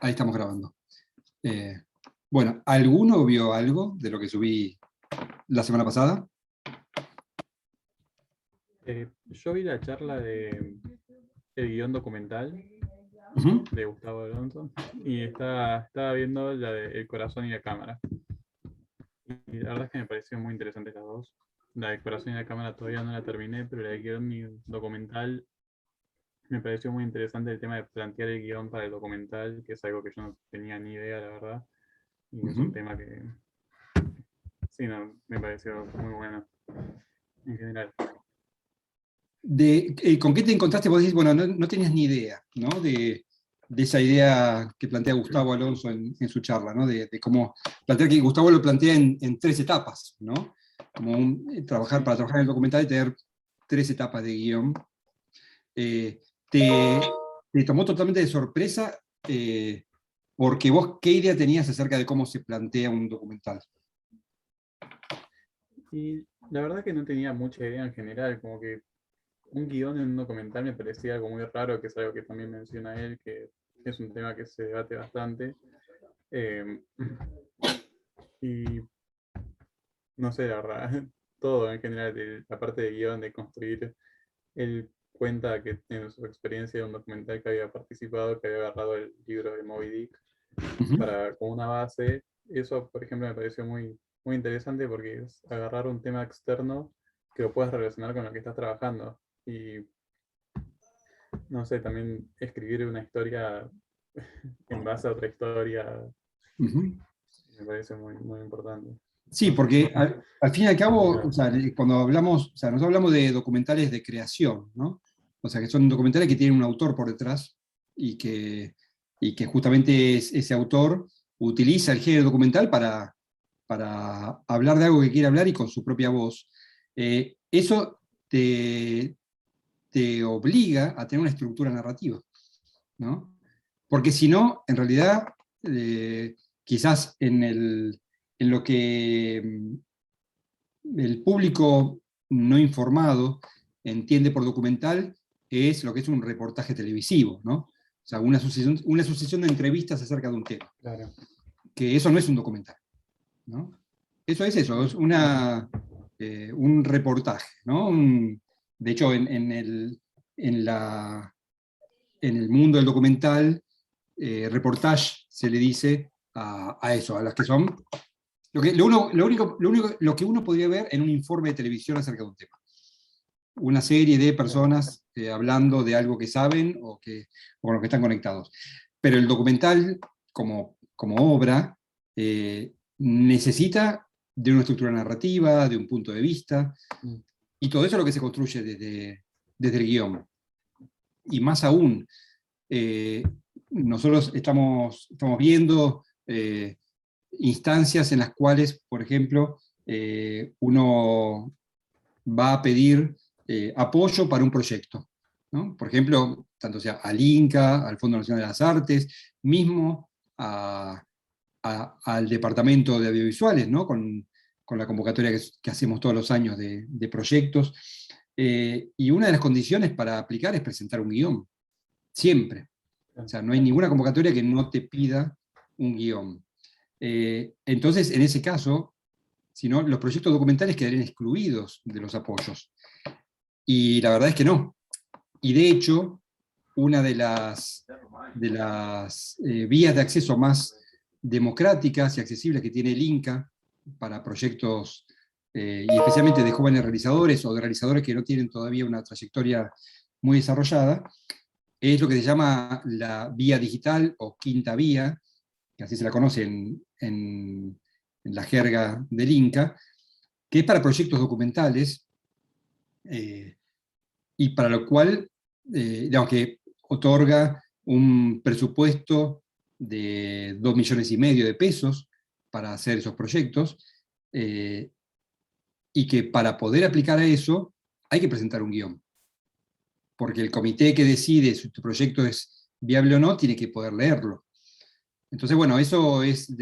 Ahí estamos grabando. Bueno, ¿alguno vio algo de lo que subí la semana pasada? Yo vi la charla de el guión documental Ujú. de Gustavo Alonso y estaba viendo la de El corazón y la cámara. Y la verdad es que me pareció muy interesante las dos. La de Corazón y la cámara todavía no la terminé, pero la de guión y documental me pareció muy interesante el tema de plantear el guión para el documental, que es algo que yo no tenía ni idea, la verdad. Y es un Ujú. tema que, sí, no, me pareció muy bueno en general. ¿Con qué te encontraste? Vos decís, bueno, no tenías ni idea, ¿no? De esa idea que plantea Gustavo Alonso en su charla, ¿no? De cómo plantear que Gustavo lo plantea en tres etapas, ¿no? Como Sí. para trabajar en el documental y tener tres etapas de guión. Eh, te, te tomó totalmente de sorpresa, porque vos, ¿qué idea tenías acerca de cómo se plantea un documental? Y la verdad que no tenía mucha idea en general, como que un guión en un documental me parecía algo muy raro, que es algo que también menciona él, que es un tema que se debate bastante. Eh, y no sé, la verdad, todo en general, la parte de guión, de construir, él cuenta que en su experiencia de un documental que había participado, que había agarrado el libro de Moby Dick Ujú. para, como una base. Eso, por ejemplo, me pareció muy, muy interesante porque es agarrar un tema externo que lo puedas relacionar con lo que estás trabajando. Y no sé, también escribir una historia en base a otra historia Ujú. me parece muy, muy importante. Sí, No sé. porque al fin y al cabo, o sea, cuando hablamos, o sea, nosotros hablamos de documentales de creación, ¿no? O sea, que son documentales que tienen un autor por detrás y que justamente ese autor utiliza el género documental para hablar de algo que quiere hablar y con su propia voz. Eso te obliga a tener una estructura narrativa, ¿no? Porque si no, en realidad, quizás en lo que el público no informado entiende por documental es lo que es un reportaje televisivo, ¿no? O sea, una sucesión de entrevistas acerca de un tema, Claro. que eso no es un documental, ¿no? Eso, es un reportaje, ¿no? De hecho, en, la, en el mundo del documental, reportage se le dice a eso, a las que son lo que uno podría ver en un informe de televisión acerca de un tema. Una serie de Claro. personas hablando de algo que saben o con lo que están conectados. Pero el documental, como obra, necesita de una estructura narrativa, de un punto de vista, Mm. y todo eso es lo que se construye desde el guión. Y más aún, eh, nosotros estamos viendo instancias en las cuales, por ejemplo, uno va a pedir apoyo para un proyecto, ¿no? Por ejemplo, tanto sea al INCA, al Fondo Nacional de las Artes, mismo al Departamento de Audiovisuales, ¿no? Con la convocatoria que hacemos todos los años de proyectos. Y una de las condiciones para aplicar es presentar un guión, siempre. O Claro. sea, no hay ninguna convocatoria que no te pida un guión. Entonces, en ese caso, si no, los proyectos documentales quedarían excluidos de los apoyos. Y la verdad es que no. Y de hecho, una de las vías de acceso más democráticas y accesibles que tiene el INCA para proyectos, y especialmente de jóvenes realizadores o de realizadores que no tienen todavía una trayectoria muy desarrollada, es lo que se llama la vía digital o quinta vía, que así se la conoce en la jerga del INCA, que es para proyectos documentales, eh, y para lo cual, digamos que otorga un presupuesto de 2,5 millones de pesos para hacer esos proyectos, eh, y que para poder aplicar a eso hay que presentar un guión, porque el comité que decide si tu proyecto es viable o no tiene que poder leerlo. Entonces, bueno, eso es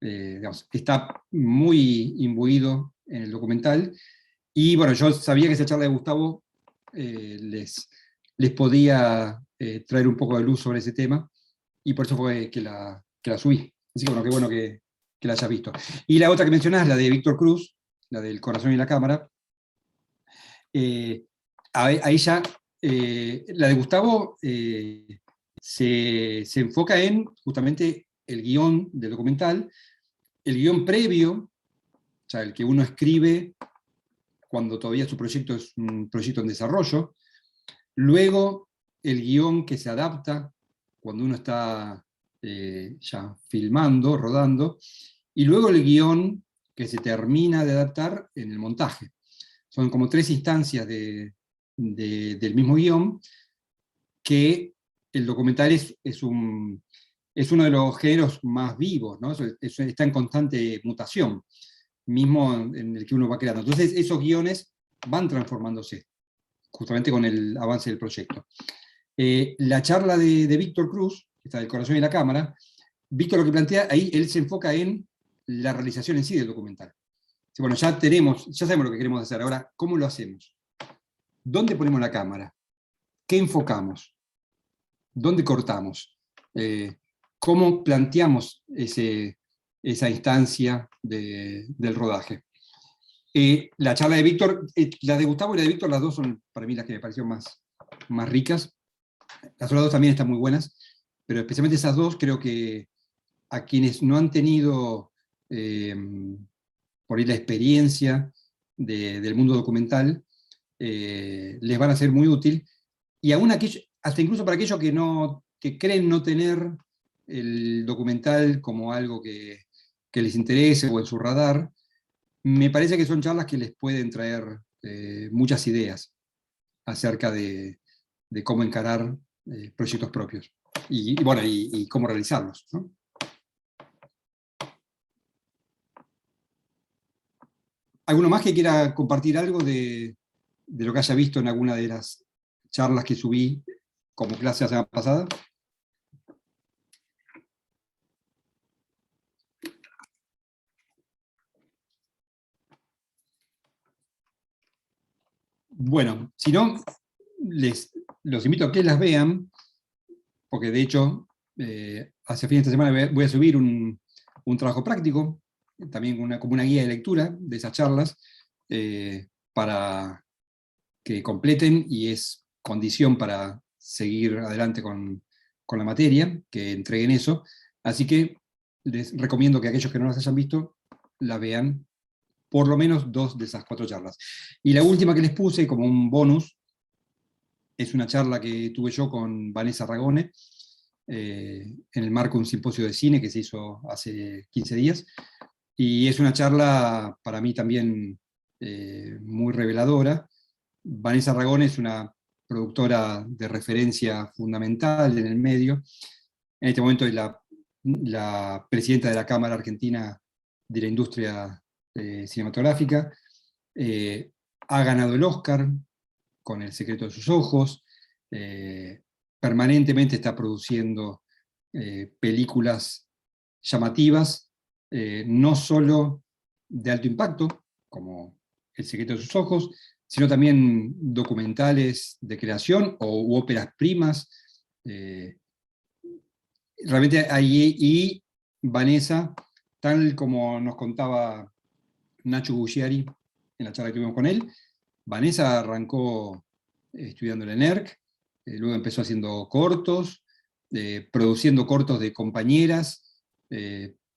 digamos, está muy imbuido en el documental. Y bueno, yo sabía que esa charla de Gustavo les podía traer un poco de luz sobre ese tema. y por eso fue que la subí. Así que bueno, qué bueno que la hayas visto. Y la otra que mencionás, la de Víctor Cruz, la del corazón y la cámara, ahí ya, la de Gustavo se enfoca en justamente el guión del documental, el guión previo, o sea, el que uno escribe cuando todavía su proyecto es un proyecto en desarrollo, luego el guión que se adapta cuando uno está ya filmando, rodando, y luego el guión que se termina de adaptar en el montaje. Son como tres instancias del mismo guión, que el documental es uno de los géneros más vivos, ¿no? Está en constante mutación, mismo en el que uno va creando. Entonces esos guiones van transformándose, justamente con el avance del proyecto. La charla de Víctor Cruz, que está del corazón y la cámara, Víctor lo que plantea, ahí él se enfoca en la realización en sí del documental. Bueno, ya sabemos lo que queremos hacer, ahora, ¿cómo lo hacemos? ¿Dónde ponemos la cámara? ¿Qué enfocamos? ¿Dónde cortamos? ¿Cómo planteamos esa instancia del rodaje? La charla de Víctor, la de Gustavo y la de Víctor, las dos son para mí las que me parecieron más ricas. Las otras dos también están muy buenas, pero especialmente esas dos creo que a quienes no han tenido por ahí la experiencia del mundo documental, les van a ser muy útil, y aún hasta incluso para aquellos que creen no tener el documental como algo que les interese o en su radar, me parece que son charlas que les pueden traer muchas ideas acerca de cómo encarar proyectos propios bueno, y cómo realizarlos, ¿no? ¿Alguno más que quiera compartir algo de lo que haya visto en alguna de las charlas que subí como clase la semana pasada? Bueno, si no, los invito a que las vean, porque de hecho, hacia fin de esta semana voy a subir un trabajo práctico, también como una guía de lectura de esas charlas, para que completen, y es condición para seguir adelante con la materia, que entreguen eso. Así que les recomiendo que aquellos que no las hayan visto, la vean por lo menos 2 de esas 4 charlas. Y la última que les puse como un bonus es una charla que tuve yo con Vanessa Ragone, en el marco de un simposio de cine que se hizo hace 15 días, y es una charla para mí también muy reveladora. Vanessa Ragone es una productora de referencia fundamental en el medio. En este momento es la presidenta de la Cámara Argentina de la Industria Cinematográfica. Ha ganado el Oscar con El secreto de sus ojos. Permanentemente está produciendo películas llamativas, no solo de alto impacto, como El secreto de sus ojos, sino también documentales de creación u óperas primas. Realmente ahí, y Vanessa, tal como nos contaba Nacho Gugliari en la charla que tuvimos con él, Vanessa arrancó estudiando en el ENERC, luego empezó haciendo cortos, produciendo cortos de compañeras,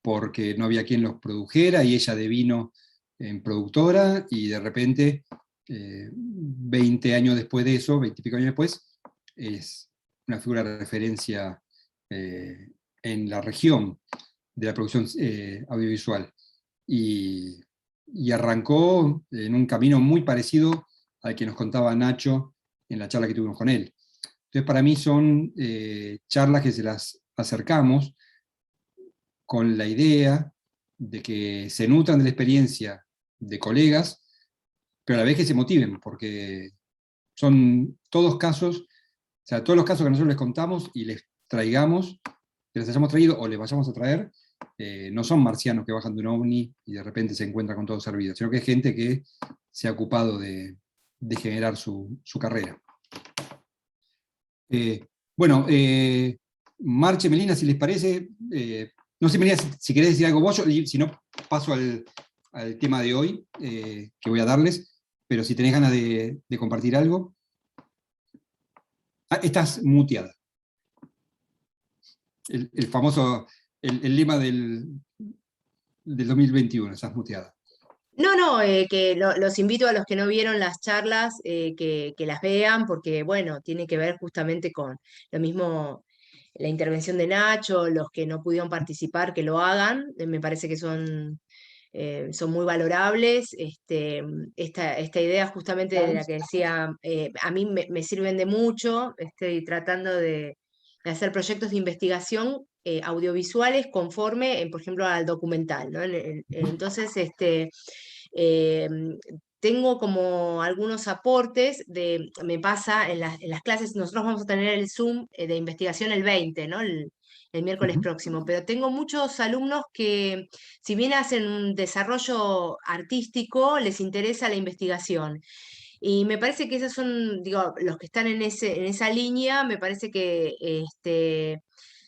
porque no había quien los produjera, y ella devino en productora, y de repente, 20 años después de eso, 20 y pico años después, es una figura de referencia en la región de la producción audiovisual. Y arrancó en un camino muy parecido al que nos contaba Nacho en la charla que tuvimos con él. Entonces, para mí son charlas que se las acercamos con la idea de que se nutran de la experiencia de colegas, pero a la vez que se motiven, porque son todos casos, o sea, todos los casos que nosotros les contamos y les traigamos, que les hayamos traído o les vayamos a traer, no son marcianos que bajan de un ovni y de repente se encuentran con todo servido, sino que es gente que se ha ocupado de generar su carrera. Bueno, Marche, Melina, si les parece, no sé, Melina, si querés decir algo vos, y si no, paso al tema de hoy, que voy a darles, pero si tenés ganas de compartir algo. Ah, estás muteada. El famoso, el lema del 2021, estás muteada. No, no, que los invito a los que no vieron las charlas que las vean, porque bueno, tiene que ver justamente con lo mismo, la intervención de Nacho, los que no pudieron participar, que lo hagan, me parece que son muy valorables. Esta idea justamente de la que decía, a mí me sirven de mucho, estoy tratando de hacer proyectos de investigación audiovisuales conforme, por ejemplo, al documental, ¿no? Entonces, eh, tengo como algunos aportes me pasa en las clases, nosotros vamos a tener el Zoom de investigación el 20, ¿no? El miércoles Ujú. próximo, pero tengo muchos alumnos que, si bien hacen un desarrollo artístico, les interesa la investigación. Y me parece que esos son, digo, los que están en esa línea, me parece que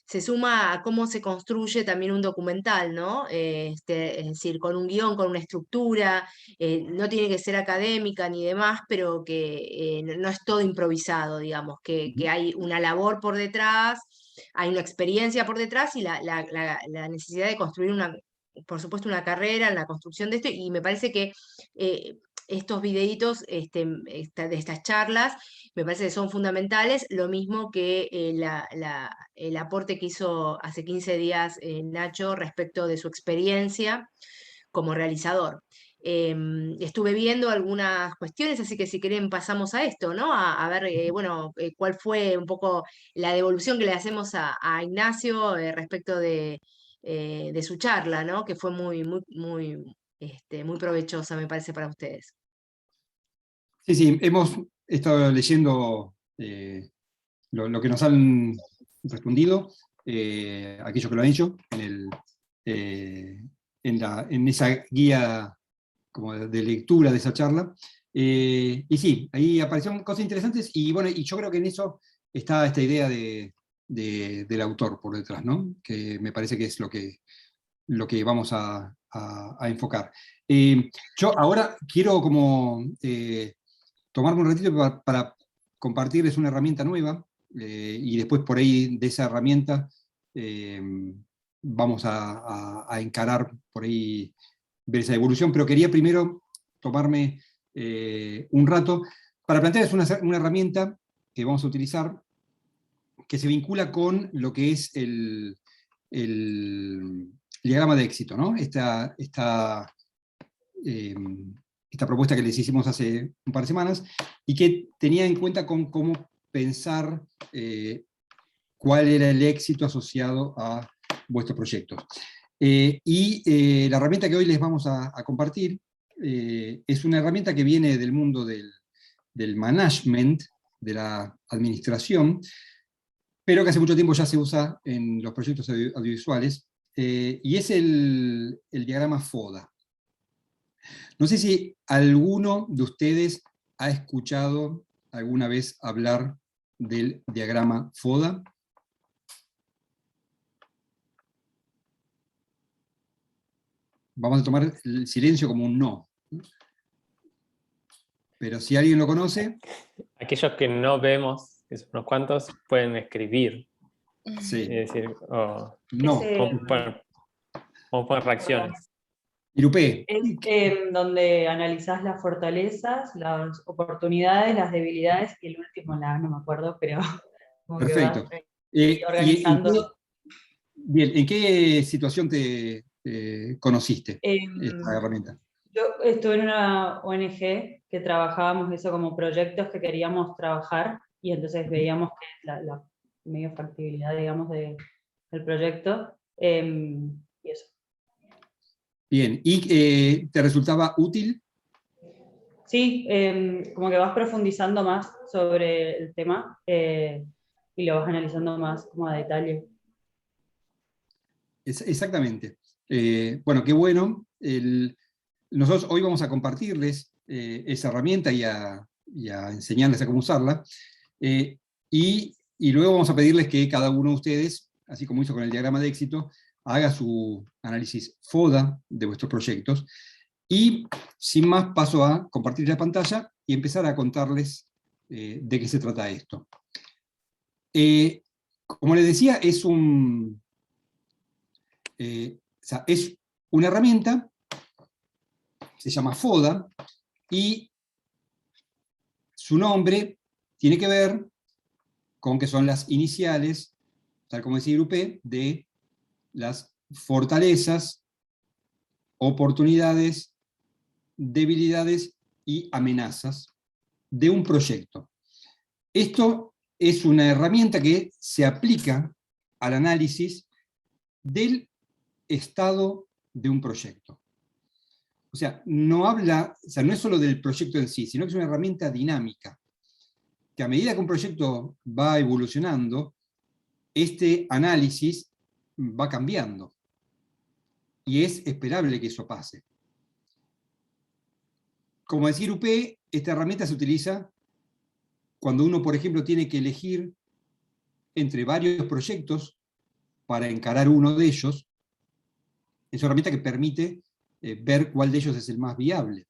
se suma a cómo se construye también un documental, ¿no? Es decir, con un guión, con una estructura, no tiene que ser académica ni demás, pero que no es todo improvisado, digamos, que hay una labor por detrás, hay una experiencia por detrás y la necesidad de construir por supuesto, una carrera en la construcción de esto, y me parece que estos videitos de estas charlas me parece que son fundamentales, lo mismo que el aporte que hizo hace 15 días Nacho respecto de su experiencia como realizador. Estuve viendo algunas cuestiones, así que si quieren pasamos a esto, ¿no? A ver, bueno, cuál fue un poco la devolución que le hacemos a Ignacio respecto de su charla, ¿no? Que fue muy provechosa, me parece, para ustedes. Sí, sí, hemos estado leyendo lo que nos han respondido, aquellos que lo han hecho, en esa guía como de lectura de esa charla. Y sí, ahí aparecieron cosas interesantes, y bueno, y yo creo que en eso está esta idea del autor por detrás, ¿no? Que me parece que es lo que vamos a enfocar. Yo ahora quiero como tomarme un ratito para compartirles una herramienta nueva, y después por ahí de esa herramienta eh, vamos a encarar por ahí, ver esa evolución, pero quería primero tomarme un rato para plantearles una herramienta que vamos a utilizar, que se vincula con lo que es el diagrama de éxito, ¿no? Eh, esta propuesta que les hicimos hace un par de semanas, y que tenía en cuenta con cómo pensar cuál era el éxito asociado a vuestros proyectos. La herramienta que hoy les vamos a compartir es una herramienta que viene del mundo del management, de la administración, pero que hace mucho tiempo ya se usa en los proyectos audiovisuales, y es el diagrama FODA. No sé si alguno de ustedes ha escuchado alguna vez hablar del diagrama FODA. Vamos a tomar el silencio como un no. Pero si alguien lo conoce... Aquellos que no vemos, que son unos cuantos, pueden escribir. Sí. Es decir, No. o poner reacciones. Irupé. Es donde analizás las fortalezas, las oportunidades, las debilidades, y el último, no me acuerdo, pero como Perfecto. que vas organizando. Bien, ¿en qué situación te conociste esta Em, herramienta? Yo estuve en una ONG que trabajábamos eso como proyectos que queríamos trabajar, y entonces veíamos que la medio factibilidad, digamos, del proyecto, y eso. Bien, ¿y te resultaba útil? Sí, como que vas profundizando más sobre el tema y lo vas analizando más como a detalle. Exactamente. Bueno, qué bueno. Nosotros hoy vamos a compartirles esa herramienta y a enseñarles a cómo usarla. Y Y luego vamos a pedirles que cada uno de ustedes, así como hizo con el diagrama de éxito, haga su análisis FODA de vuestros proyectos. Y sin más paso a compartir la pantalla y empezar a contarles de qué se trata esto. Como les decía, es una herramienta, se llama FODA, y su nombre tiene que ver con que son las iniciales, tal como decía Grupé, de las fortalezas, oportunidades, debilidades y amenazas de un proyecto. Esto es una herramienta que se aplica al análisis del estado de un proyecto. O sea, no es solo del proyecto en sí, sino que es una herramienta dinámica, que a medida que un proyecto va evolucionando, este análisis va cambiando. Y es esperable que eso pase. Como decía UP, esta herramienta se utiliza cuando uno, por ejemplo, tiene que elegir entre varios proyectos para encarar uno de ellos. Es una herramienta que permite ver cuál de ellos es el más viable.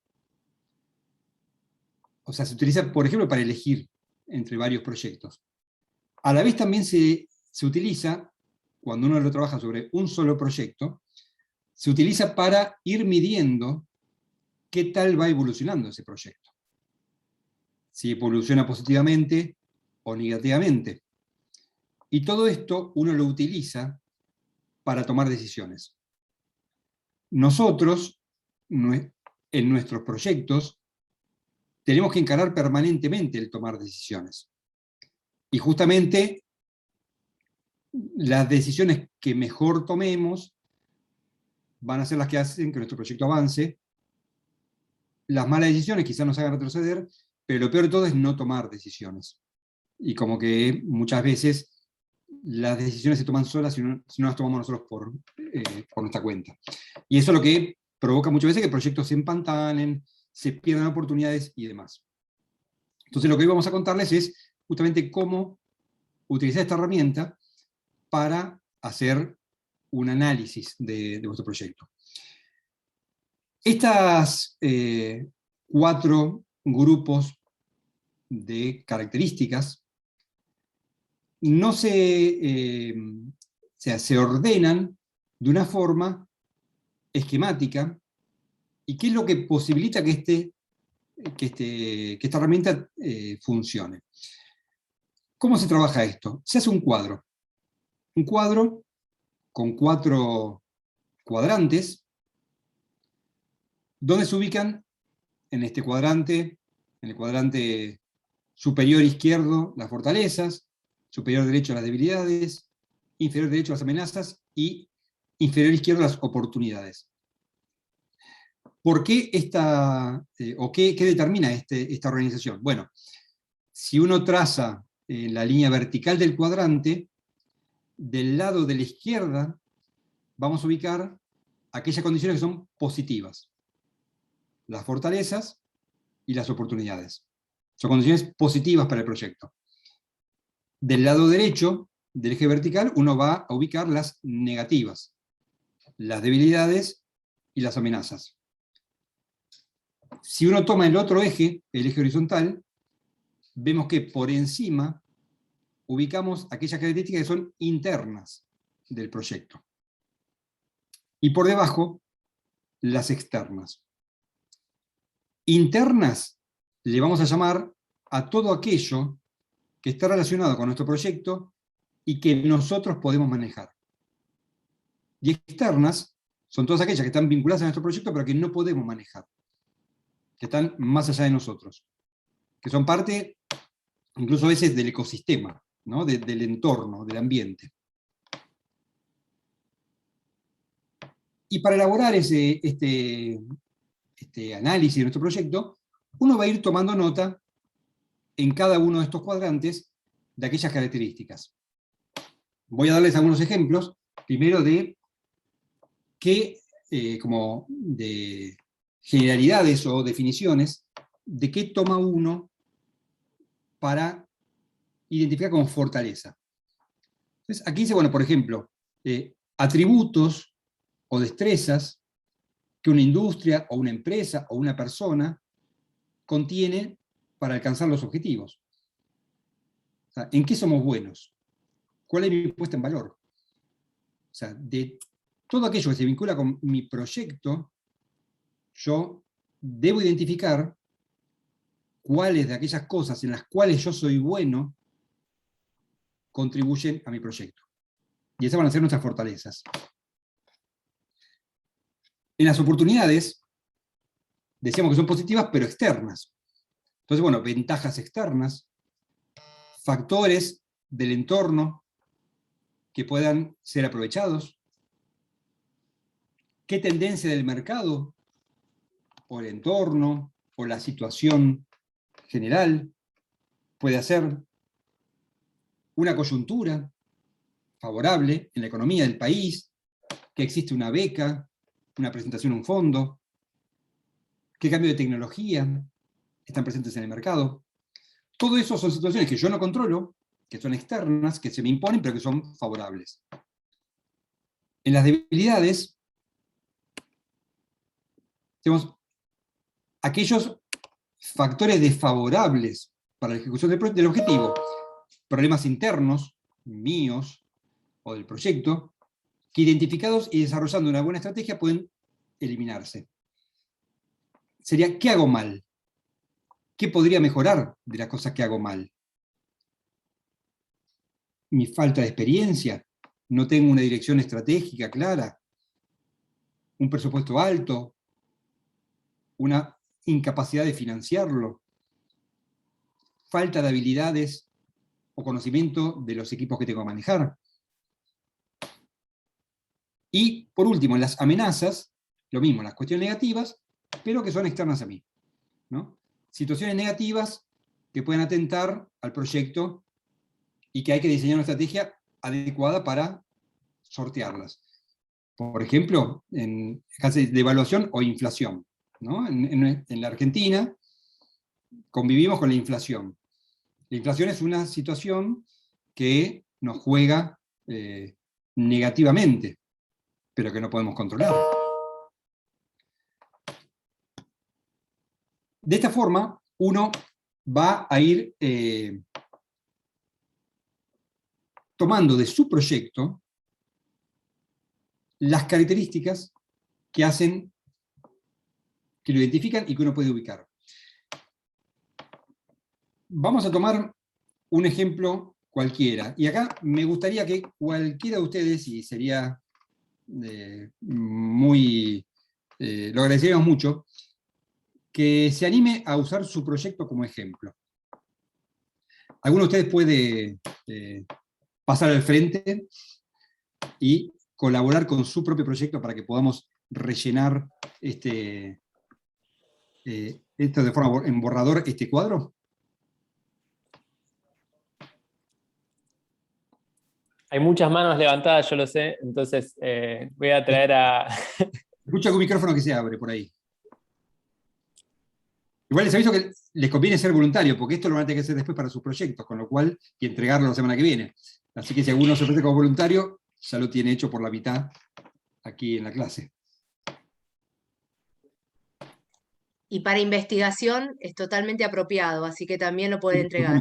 O sea, se utiliza, por ejemplo, para elegir entre varios proyectos. A la vez también se utiliza, cuando uno lo trabaja sobre un solo proyecto, se utiliza para ir midiendo qué tal va evolucionando ese proyecto. Si evoluciona positivamente o negativamente. Y todo esto uno lo utiliza para tomar decisiones. Nosotros, en nuestros proyectos, tenemos que encarar permanentemente el tomar decisiones. Y justamente las decisiones que mejor tomemos van a ser las que hacen que nuestro proyecto avance. Las malas decisiones quizás nos hagan retroceder, pero lo peor de todo es no tomar decisiones. Y como que muchas veces las decisiones se toman solas si no las tomamos nosotros por nuestra cuenta. Y eso es lo que provoca muchas veces que proyectos se empantanen, se pierdan oportunidades y demás. Entonces lo que hoy vamos a contarles es justamente cómo utilizar esta herramienta para hacer un análisis de vuestro proyecto. Estas 4 grupos de características no se ordenan de una forma esquemática, y qué es lo que posibilita que esta herramienta funcione. ¿Cómo se trabaja esto? Se hace un cuadro con 4 cuadrantes, donde se ubican en este cuadrante, en el cuadrante superior izquierdo, las fortalezas, superior derecho las debilidades, inferior derecho las amenazas y inferior izquierdo las oportunidades. ¿Por qué qué determina esta organización? Bueno, si uno traza la línea vertical del cuadrante, del lado de la izquierda vamos a ubicar aquellas condiciones que son positivas. Las fortalezas y las oportunidades. Son condiciones positivas para el proyecto. Del lado derecho del eje vertical uno va a ubicar las negativas, las debilidades y las amenazas. Si uno toma el otro eje, el eje horizontal, vemos que por encima ubicamos aquellas características que son internas del proyecto. Y por debajo, las externas. Internas le vamos a llamar a todo aquello que está relacionado con nuestro proyecto y que nosotros podemos manejar. Y externas son todas aquellas que están vinculadas a nuestro proyecto pero que no podemos manejar, que están más allá de nosotros, que son parte, incluso a veces, del ecosistema, ¿no? Del entorno, del ambiente. Y para elaborar este análisis de nuestro proyecto, uno va a ir tomando nota en cada uno de estos cuadrantes de aquellas características. Voy a darles algunos ejemplos, primero de como de generalidades o definiciones, de qué toma uno para identificar como fortaleza. Entonces, aquí dice, bueno, por ejemplo, atributos o destrezas que una industria o una empresa o una persona contiene para alcanzar los objetivos. O sea, ¿en qué somos buenos? ¿Cuál es mi puesta en valor? O sea, de todo aquello que se vincula con mi proyecto, yo debo identificar cuáles de aquellas cosas en las cuales yo soy bueno contribuyen a mi proyecto. Y esas van a ser nuestras fortalezas. En las oportunidades, decíamos que son positivas, pero externas. Entonces, bueno, ventajas externas, factores del entorno que puedan ser aprovechados, qué tendencia del mercado, o el entorno, o la situación general puede hacer, una coyuntura favorable en la economía del país, que existe una beca, una presentación a un fondo, qué cambio de tecnología están presentes en el mercado. Todo eso son situaciones que yo no controlo, que son externas, que se me imponen, pero que son favorables. En las debilidades, tenemos aquellos factores desfavorables para la ejecución del objetivo, problemas internos, míos, o del proyecto, que identificados y desarrollando una buena estrategia pueden eliminarse. Sería, ¿qué hago mal? ¿Qué podría mejorar de las cosas que hago mal? Mi falta de experiencia, no tengo una dirección estratégica clara, un presupuesto alto, una incapacidad de financiarlo, falta de habilidades o conocimiento de los equipos que tengo que manejar. Y por último, en las amenazas, lo mismo, las cuestiones negativas, pero que son externas a mí, ¿no? Situaciones negativas que pueden atentar al proyecto y que hay que diseñar una estrategia adecuada para sortearlas. Por ejemplo, en casos de evaluación o inflación, ¿no? En la Argentina convivimos con la inflación. La inflación es una situación que nos juega negativamente, pero que no podemos controlar. De esta forma, uno va a ir tomando de su proyecto las características que hacen, que lo identifican y que uno puede ubicar. Vamos a tomar un ejemplo cualquiera. Y acá me gustaría que cualquiera de ustedes, y sería lo agradeceríamos mucho, que se anime a usar su proyecto como ejemplo. ¿Alguno de ustedes puede pasar al frente y colaborar con su propio proyecto para que podamos rellenar esto de forma en borrador, este cuadro? Hay muchas manos levantadas, yo lo sé, entonces voy a traer a... Escucha un micrófono que se abre por ahí. Igual les aviso que les conviene ser voluntario, porque esto lo van a tener que hacer después para sus proyectos, con lo cual, y entregarlo la semana que viene. Así que si alguno se ofrece como voluntario, ya lo tiene hecho por la mitad aquí en la clase. Y para investigación es totalmente apropiado, así que también lo puede entregar.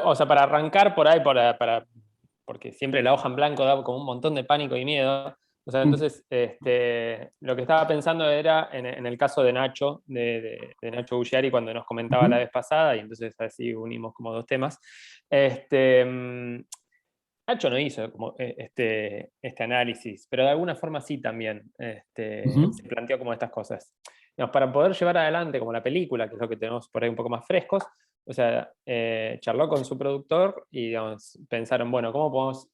O sea, para arrancar por ahí, porque siempre la hoja en blanco da como un montón de pánico y miedo. O sea, entonces, lo que estaba pensando era en el caso de Nacho, de Nacho Bugliari, cuando nos comentaba la vez pasada, y entonces así unimos como dos temas. Nacho no hizo como este análisis, pero de alguna forma sí también se planteó como estas cosas. Digamos, para poder llevar adelante como la película, que es lo que tenemos por ahí un poco más frescos, o sea, charló con su productor y digamos, pensaron, bueno, ¿cómo podemos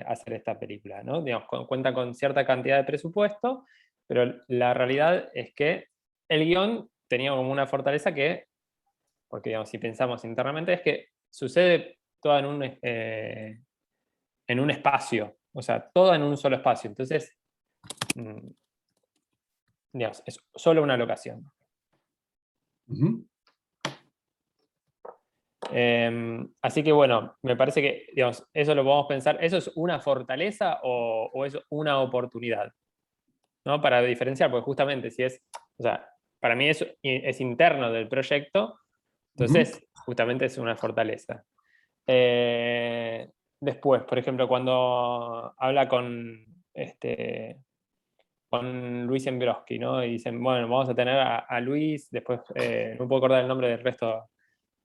hacer esta película? ¿No? Digamos, cuenta con cierta cantidad de presupuesto, pero la realidad es que el guión tenía como una fortaleza que, porque digamos, si pensamos internamente, es que sucede todo en un espacio, o sea, todo en un solo espacio. Entonces, digamos, es solo una locación. Así que bueno, me parece que, digamos, eso lo podemos pensar. ¿Eso es una fortaleza o es una oportunidad? ¿No? Para diferenciar, porque justamente si es, o sea, para mí es interno del proyecto, entonces justamente es una fortaleza. Después, por ejemplo, cuando habla con Luis Embroski, ¿no? Y dicen, bueno, vamos a tener a Luis, después no puedo acordar el nombre del resto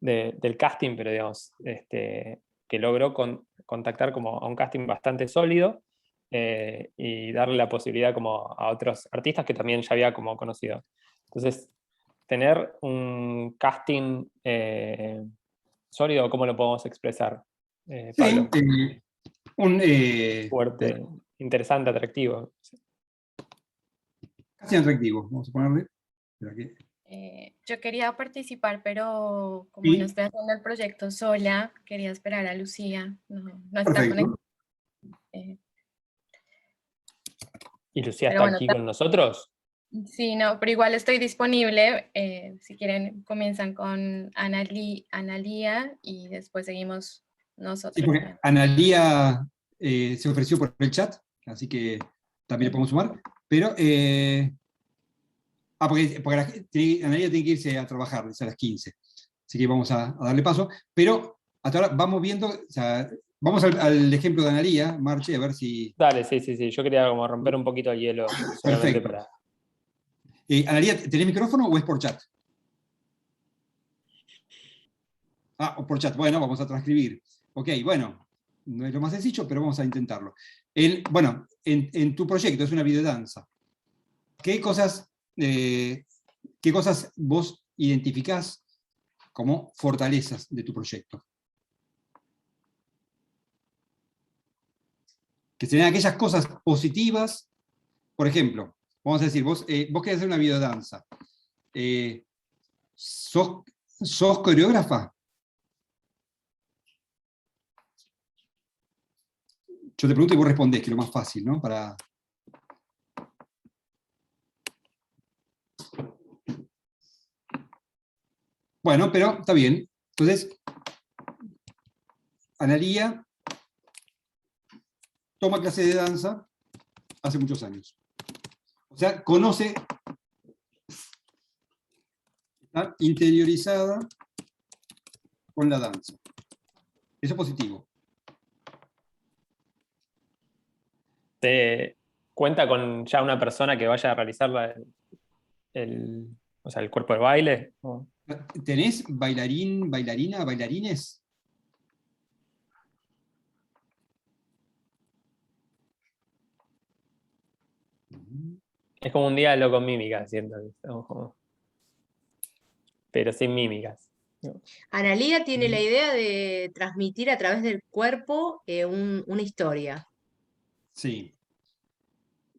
del casting, pero digamos, que logró contactar como a un casting bastante sólido y darle la posibilidad como a otros artistas que también ya había como conocido. Entonces, tener un casting sólido, ¿cómo lo podemos expresar, Pablo? Sí, Fuerte, interesante, atractivo. casi atractivo, vamos a ponerle. Espera que- Yo quería participar, pero como Sí. no estoy haciendo el proyecto sola, quería esperar a Lucía. No está Perfecto. conectada. ¿Y Lucía Pero está bueno, aquí con nosotros? sí, no, pero igual estoy disponible. Si quieren, comienzan con Analía y después seguimos Sí, nosotros. porque Analía se ofreció por el chat, así que también le podemos sumar. Pero, porque Analía tiene que irse a trabajar, es a las 15. Así que vamos a darle paso. Pero hasta ahora vamos viendo, o sea, vamos al ejemplo de Analía, Marche, a ver si... Dale, sí. Yo quería como romper un poquito el hielo. Solamente Perfecto. para... Analía, ¿tenés micrófono o es por chat? Ah, o por chat. Bueno, vamos a transcribir. Ok, bueno, no es lo más sencillo, pero vamos a intentarlo. Bueno, en tu proyecto es una videodanza. ¿Qué cosas vos identificás como fortalezas de tu proyecto? Que serían aquellas cosas positivas. Por ejemplo, vamos a decir, vos querés hacer una videodanza. ¿Sos coreógrafa? Yo te pregunto y vos respondés, que es lo más fácil, ¿no? Bueno, pero está bien. Entonces, Analía toma clase de danza hace muchos años. O sea, conoce, está interiorizada con la danza. Eso es positivo. ¿Te cuenta con ya una persona que vaya a realizar o sea, el cuerpo de baile? ¿Tenés bailarín, bailarina, bailarines? Es como un diálogo con mímicas, siento. Pero sin mímicas. Analía tiene la idea de transmitir a través del cuerpo una historia. Sí.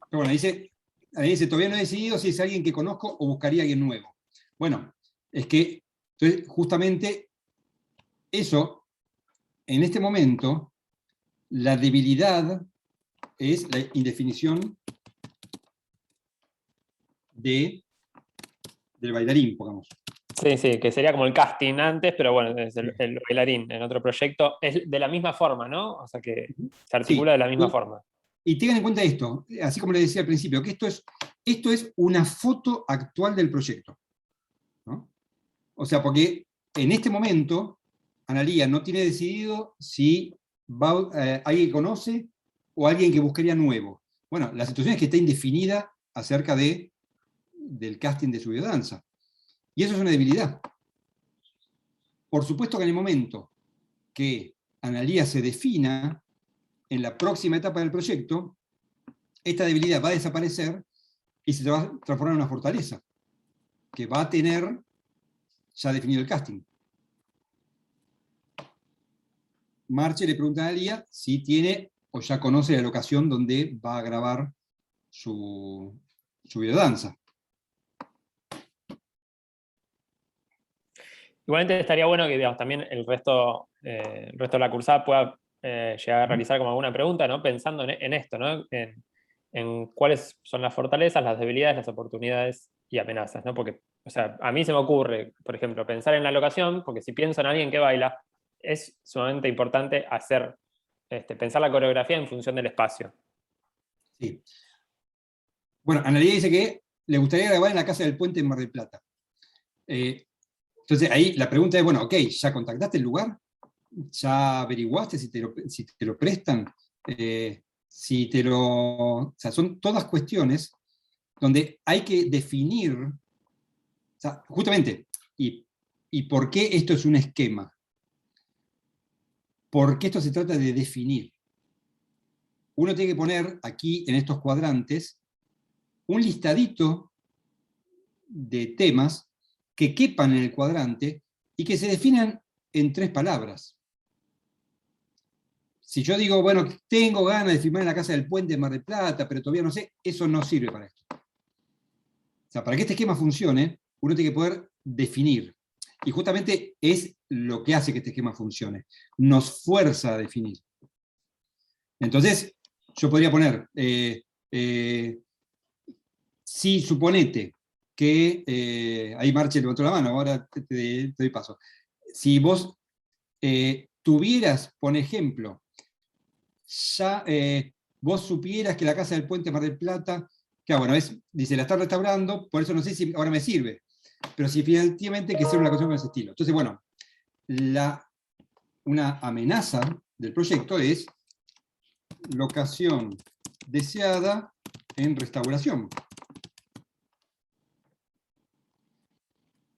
Pero bueno, dice, todavía no he decidido si es alguien que conozco o buscaría a alguien nuevo. Bueno, es que entonces, justamente eso, en este momento, la debilidad es la indefinición del bailarín, pongamos. Sí, que sería como el casting antes, pero bueno, es el bailarín en otro proyecto. Es de la misma forma, ¿no? O sea que se articula Sí. de la misma forma. Y tengan en cuenta esto, así como les decía al principio, que esto es una foto actual del proyecto, ¿no? O sea, porque en este momento, Analía no tiene decidido si va alguien que conoce o alguien que buscaría nuevo. Bueno, la situación es que está indefinida acerca del casting de su biodanza. Y eso es una debilidad. Por supuesto que en el momento que Analía se defina en la próxima etapa del proyecto, esta debilidad va a desaparecer y se va a transformar en una fortaleza, que va a tener ya definido el casting. Marche le pregunta a Analía si tiene o ya conoce la locación donde va a grabar su videodanza. Igualmente estaría bueno que, digamos, también el resto de la cursada pueda llegar a realizar como alguna pregunta, ¿no? Pensando en esto, ¿no? En cuáles son las fortalezas, las debilidades, las oportunidades y amenazas, ¿no? Porque o sea, a mí se me ocurre, por ejemplo, pensar en la locación, porque si pienso en alguien que baila, es sumamente importante pensar la coreografía en función del espacio. Sí. Bueno, Analía dice que le gustaría grabar en la Casa del Puente en Mar del Plata. Entonces ahí la pregunta es, bueno, ok, ¿ya contactaste el lugar? ¿Ya averiguaste si te lo prestan? O sea, son todas cuestiones donde hay que definir, o sea, justamente, y por qué esto es un esquema. Porque esto se trata de definir. Uno tiene que poner aquí, en estos cuadrantes, un listadito de temas que quepan en el cuadrante y que se definan en 3 palabras. Si yo digo, bueno, tengo ganas de filmar en la Casa del Puente de Mar del Plata, pero todavía no sé, eso no sirve para esto. O sea, para que este esquema funcione, uno tiene que poder definir. Y justamente es lo que hace que este esquema funcione. Nos fuerza a definir. Entonces, yo podría poner, si suponete que, ahí Marche levantó la mano, ahora te doy paso. Si vos tuvieras, por ejemplo, ya vos supieras que la Casa del Puente Mar del Plata, que bueno, dice, la está restaurando, por eso no sé si ahora me sirve, pero si definitivamente que sea una cosa con ese estilo. Entonces, bueno, una amenaza del proyecto es locación deseada en restauración.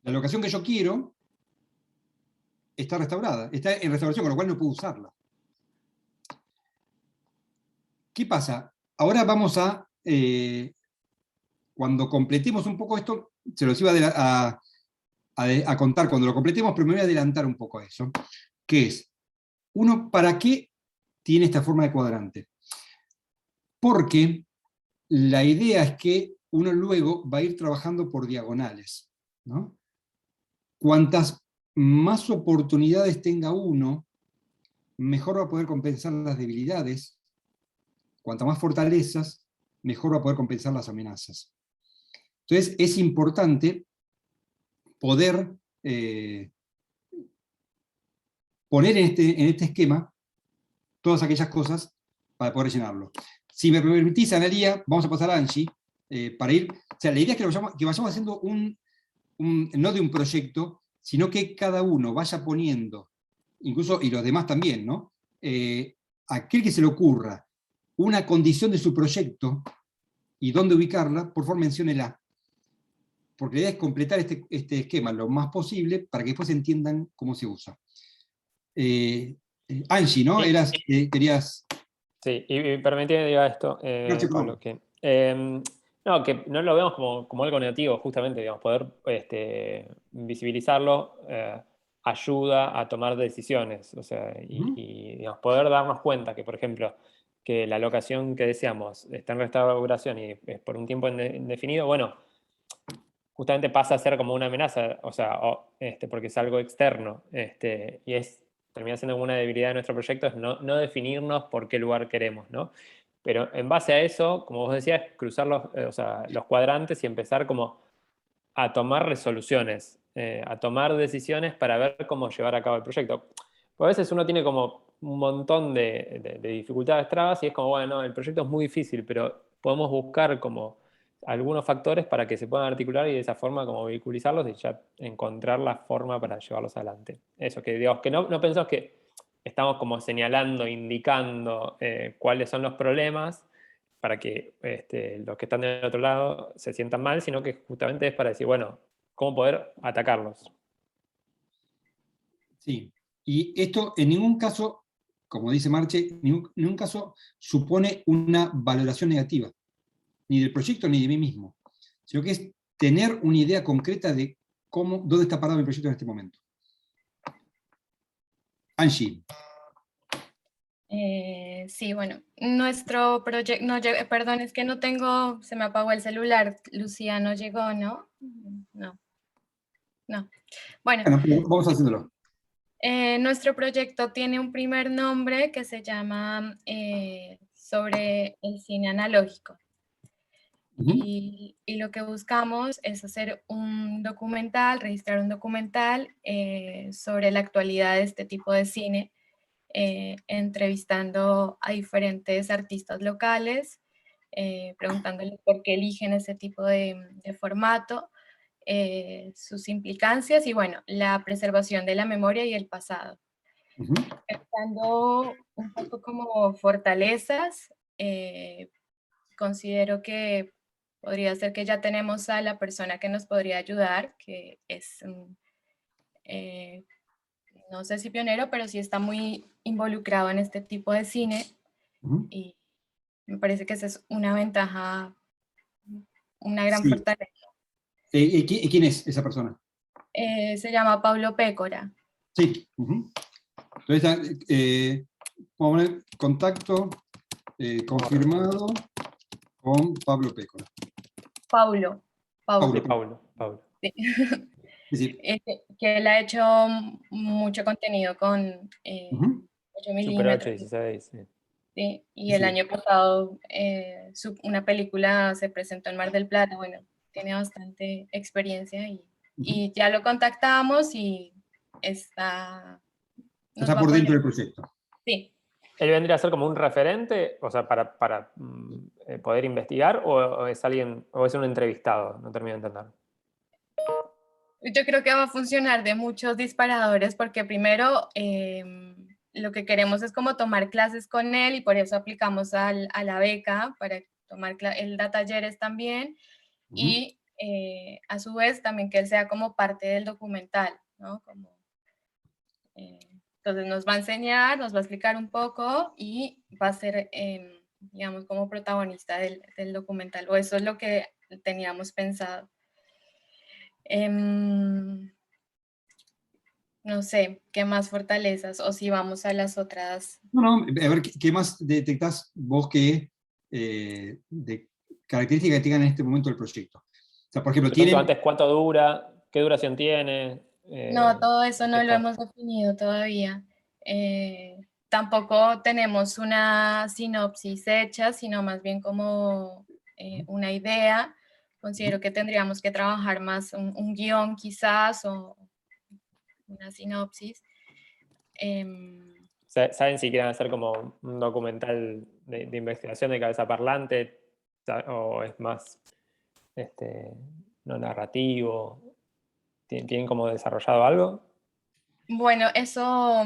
La locación que yo quiero está restaurada, está en restauración, con lo cual no puedo usarla. ¿Qué pasa? Ahora vamos cuando completemos un poco esto, se los iba a contar cuando lo completemos, pero me voy a adelantar un poco a eso, que es, uno, ¿para qué tiene esta forma de cuadrante? Porque la idea es que uno luego va a ir trabajando por diagonales, ¿no? Cuantas más oportunidades tenga uno, mejor va a poder compensar las debilidades. Cuantas más fortalezas, mejor va a poder compensar las amenazas. Entonces, es importante poder poner en este esquema todas aquellas cosas para poder llenarlo. Si me permitís, Analía, vamos a pasar a Angie, para ir... O sea, la idea es que vayamos haciendo no de un proyecto, sino que cada uno vaya poniendo, incluso, y los demás también, ¿no? Aquel que se le ocurra una condición de su proyecto y dónde ubicarla, por favor menciónela. Porque la idea es completar este esquema lo más posible para que después entiendan cómo se usa. Angie, ¿no? Sí. Querías... Sí, y permitime que diga esto, Pablo, que no lo vemos como algo negativo, justamente, digamos, poder visibilizarlo ayuda a tomar decisiones, o sea, y digamos, poder darnos cuenta que, por ejemplo, que la locación que deseamos está en restauración y es por un tiempo indefinido, bueno, justamente pasa a ser como una amenaza, o sea, porque es algo externo, y termina siendo una debilidad de nuestro proyecto, es no definirnos por qué lugar queremos, ¿no? Pero en base a eso, como vos decías, cruzar los cuadrantes y empezar como a tomar resoluciones, a tomar decisiones para ver cómo llevar a cabo el proyecto. Porque a veces uno tiene como un montón de dificultades, trabas, y es como, bueno, el proyecto es muy difícil, pero podemos buscar como algunos factores para que se puedan articular y de esa forma como vehiculizarlos y ya encontrar la forma para llevarlos adelante. Eso, que digamos, que no pensamos que estamos como señalando, indicando cuáles son los problemas para que los que están del otro lado se sientan mal, sino que justamente es para decir, bueno, cómo poder atacarlos. Sí, y esto en ningún caso, como dice Marche, en ningún caso supone una valoración negativa, ni del proyecto ni de mí mismo, sino que es tener una idea concreta de dónde está parado mi proyecto en este momento. Angie. Sí, bueno, nuestro proyecto, perdón, es que no tengo, se me apagó el celular, Lucía no llegó, ¿no? No. Bueno, vamos haciéndolo. Nuestro proyecto tiene un primer nombre que se llama Sobre el cine analógico. y lo que buscamos es hacer un documental, registrar un documental sobre la actualidad de este tipo de cine, entrevistando a diferentes artistas locales, preguntándoles por qué eligen ese tipo de formato, sus implicancias y bueno, la preservación de la memoria y el pasado. Pensando un poco como fortalezas, considero que podría ser que ya tenemos a la persona que nos podría ayudar, que es, no sé si pionero, pero sí está muy involucrado en este tipo de cine. Y me parece que esa es una ventaja, una gran Sí. fortaleza. ¿Quién es esa persona? Se llama Pablo Pécora. Sí. Entonces, vamos a poner contacto confirmado con Pablo Pécora. Paulo. Sí, Paulo. Sí. Sí. Que él ha hecho mucho contenido con 8 milímetros. 8-16, sí. Sí, y el año pasado una película se presentó en Mar del Plata. Bueno, tiene bastante experiencia y ya lo contactamos y está por dentro del proyecto. Sí. ¿Él vendría a ser como un referente, o sea, para poder investigar, o es alguien, o es un entrevistado? No termino de entender. Yo creo que va a funcionar de muchos disparadores porque primero lo que queremos es como tomar clases con él y por eso aplicamos a la beca para tomar él da talleres también y a su vez también que él sea como parte del documental, ¿no? Entonces nos va a enseñar, nos va a explicar un poco y va a ser, digamos, como protagonista del documental, o eso es lo que teníamos pensado. No sé, ¿qué más fortalezas? O si vamos a las otras. No, a ver, ¿qué más detectás vos de características que tengan en este momento el proyecto? O sea, por ejemplo, Antes, ¿cuánto dura? ¿Qué duración tiene? No, todo eso no lo hemos definido todavía. Tampoco tenemos una sinopsis hecha, sino más bien como una idea. Considero que tendríamos que trabajar más un guión quizás o una sinopsis. ¿Saben si quieren hacer como un documental de investigación de cabeza parlante o es más no narrativo? ¿Tienen como desarrollado algo? Bueno, eso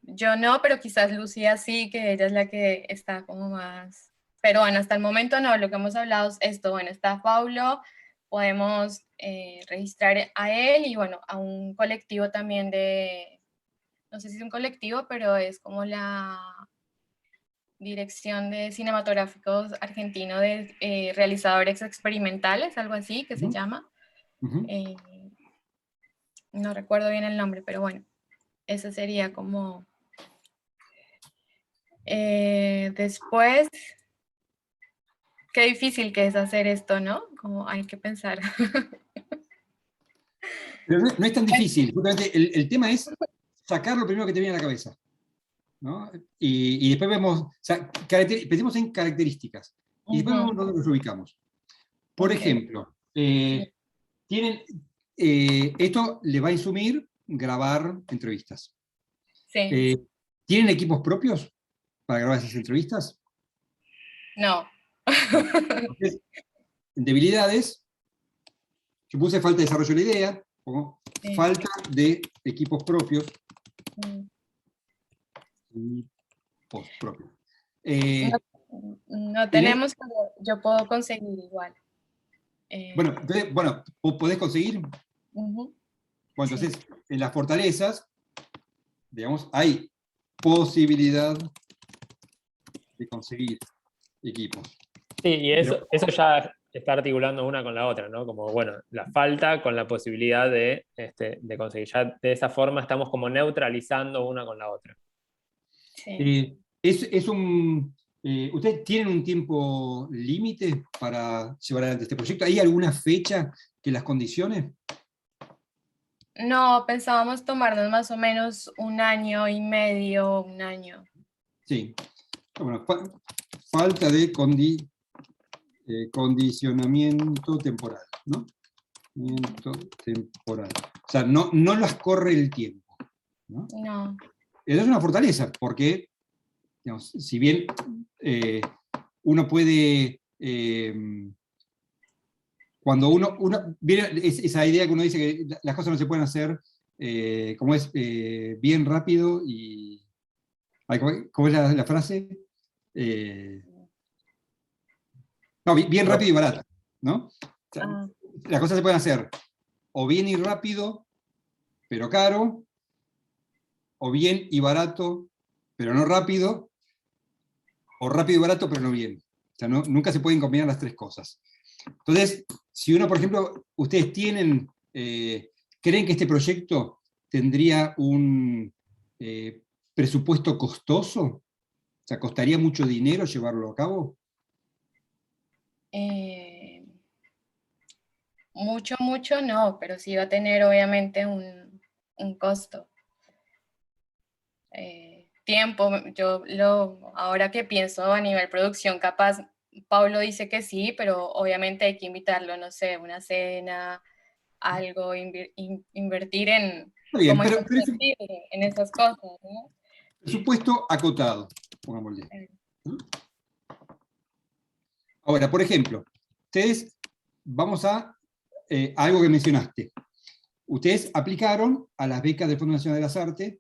yo no, pero quizás Lucía sí, que ella es la que está como más. Pero bueno, hasta el momento no, lo que hemos hablado es esto. Bueno, está Paulo, podemos registrar a él y bueno, a un colectivo también no sé si es un colectivo, pero es como la Dirección de Cinematográficos Argentino de Realizadores Experimentales, algo así que se llama. No recuerdo bien el nombre, pero bueno, eso sería como... después, qué difícil que es hacer esto, ¿no? Como hay que pensar. Pero no es tan difícil, justamente el tema es sacar lo primero que te viene a la cabeza, ¿no? Y después vemos, o sea, pensemos en características, y después vemos dónde los ubicamos. Por ejemplo, esto le va a insumir grabar entrevistas. Sí. ¿Tienen equipos propios para grabar esas entrevistas? No. Entonces, en debilidades, yo puse falta de desarrollo de la idea, como falta de equipos propios. Equipos propios. No tenemos, pero yo puedo conseguir igual. Bueno, entonces, ¿vos podés conseguir? Bueno, entonces, en las fortalezas, digamos, hay posibilidad de conseguir equipos. Sí, y eso ya está articulando una con la otra, ¿no? Como, bueno, la falta con la posibilidad de conseguir. Ya de esa forma estamos como neutralizando una con la otra. Sí. ¿Ustedes tienen un tiempo límite para llevar adelante este proyecto? ¿Hay alguna fecha que las condicione? No, pensábamos tomarnos más o menos 1 año y medio, 1 año. Sí. Bueno, falta de condicionamiento temporal, ¿no? Temporal. O sea, no las corre el tiempo, ¿no? No. Eso es una fortaleza, porque, digamos, si bien uno puede, cuando uno viene esa idea que uno dice que las cosas no se pueden hacer, como es, bien rápido y... ¿Cómo es la frase? No, bien rápido y barato, ¿no? O sea, las cosas se pueden hacer o bien y rápido, pero caro, o bien y barato, pero no rápido, o rápido y barato, pero no bien. O sea, nunca se pueden combinar las tres cosas. Entonces, si uno, por ejemplo, ustedes tienen, creen que este proyecto tendría un presupuesto costoso, o sea, ¿costaría mucho dinero llevarlo a cabo? Mucho no, pero sí va a tener obviamente un costo. Tiempo, ahora que pienso a nivel producción, capaz Pablo dice que sí, pero obviamente hay que invitarlo, no sé, una cena, algo, invertir en, Bien, como pero en esas cosas, ¿no? Presupuesto acotado, pongámosle. Ahora, por ejemplo, ustedes, vamos a algo que mencionaste. Ustedes aplicaron a las becas del Fondo Nacional de las Artes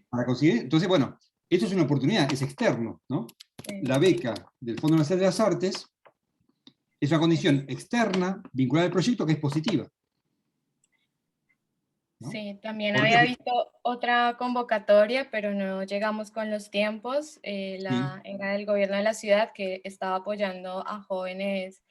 para conseguir. Entonces, bueno, esto es una oportunidad, es externo, ¿no? Sí. La beca del Fondo Nacional de las Artes es una condición externa vinculada al proyecto que es positiva, ¿no? Sí, también había visto otra convocatoria, pero no llegamos con los tiempos. Era del gobierno de la ciudad que estaba apoyando a jóvenes,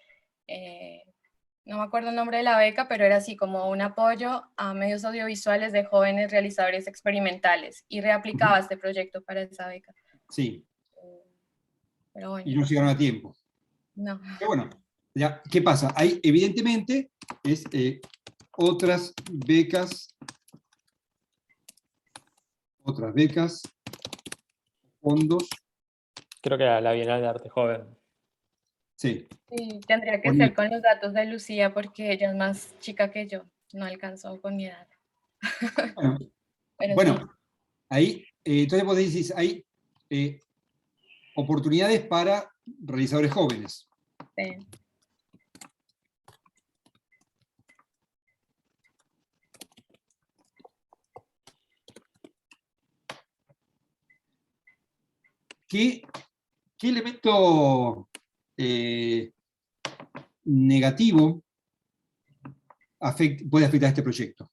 no me acuerdo el nombre de la beca, pero era así como un apoyo a medios audiovisuales de jóvenes realizadores experimentales, y reaplicaba este proyecto para esa beca. Sí. Pero bueno. Y no llegaron a tiempo. No. Pero bueno, ya, ¿qué pasa? Hay, evidentemente, otras becas, fondos. Creo que era la Bienal de Arte Joven. Sí. Sí, tendría que ser con los datos de Lucía, porque ella es más chica que yo, no alcanzó con mi edad. Bueno, Sí. ahí, entonces vos decís, hay oportunidades para realizadores jóvenes. Sí. ¿Qué elemento negativo puede afectar a este proyecto?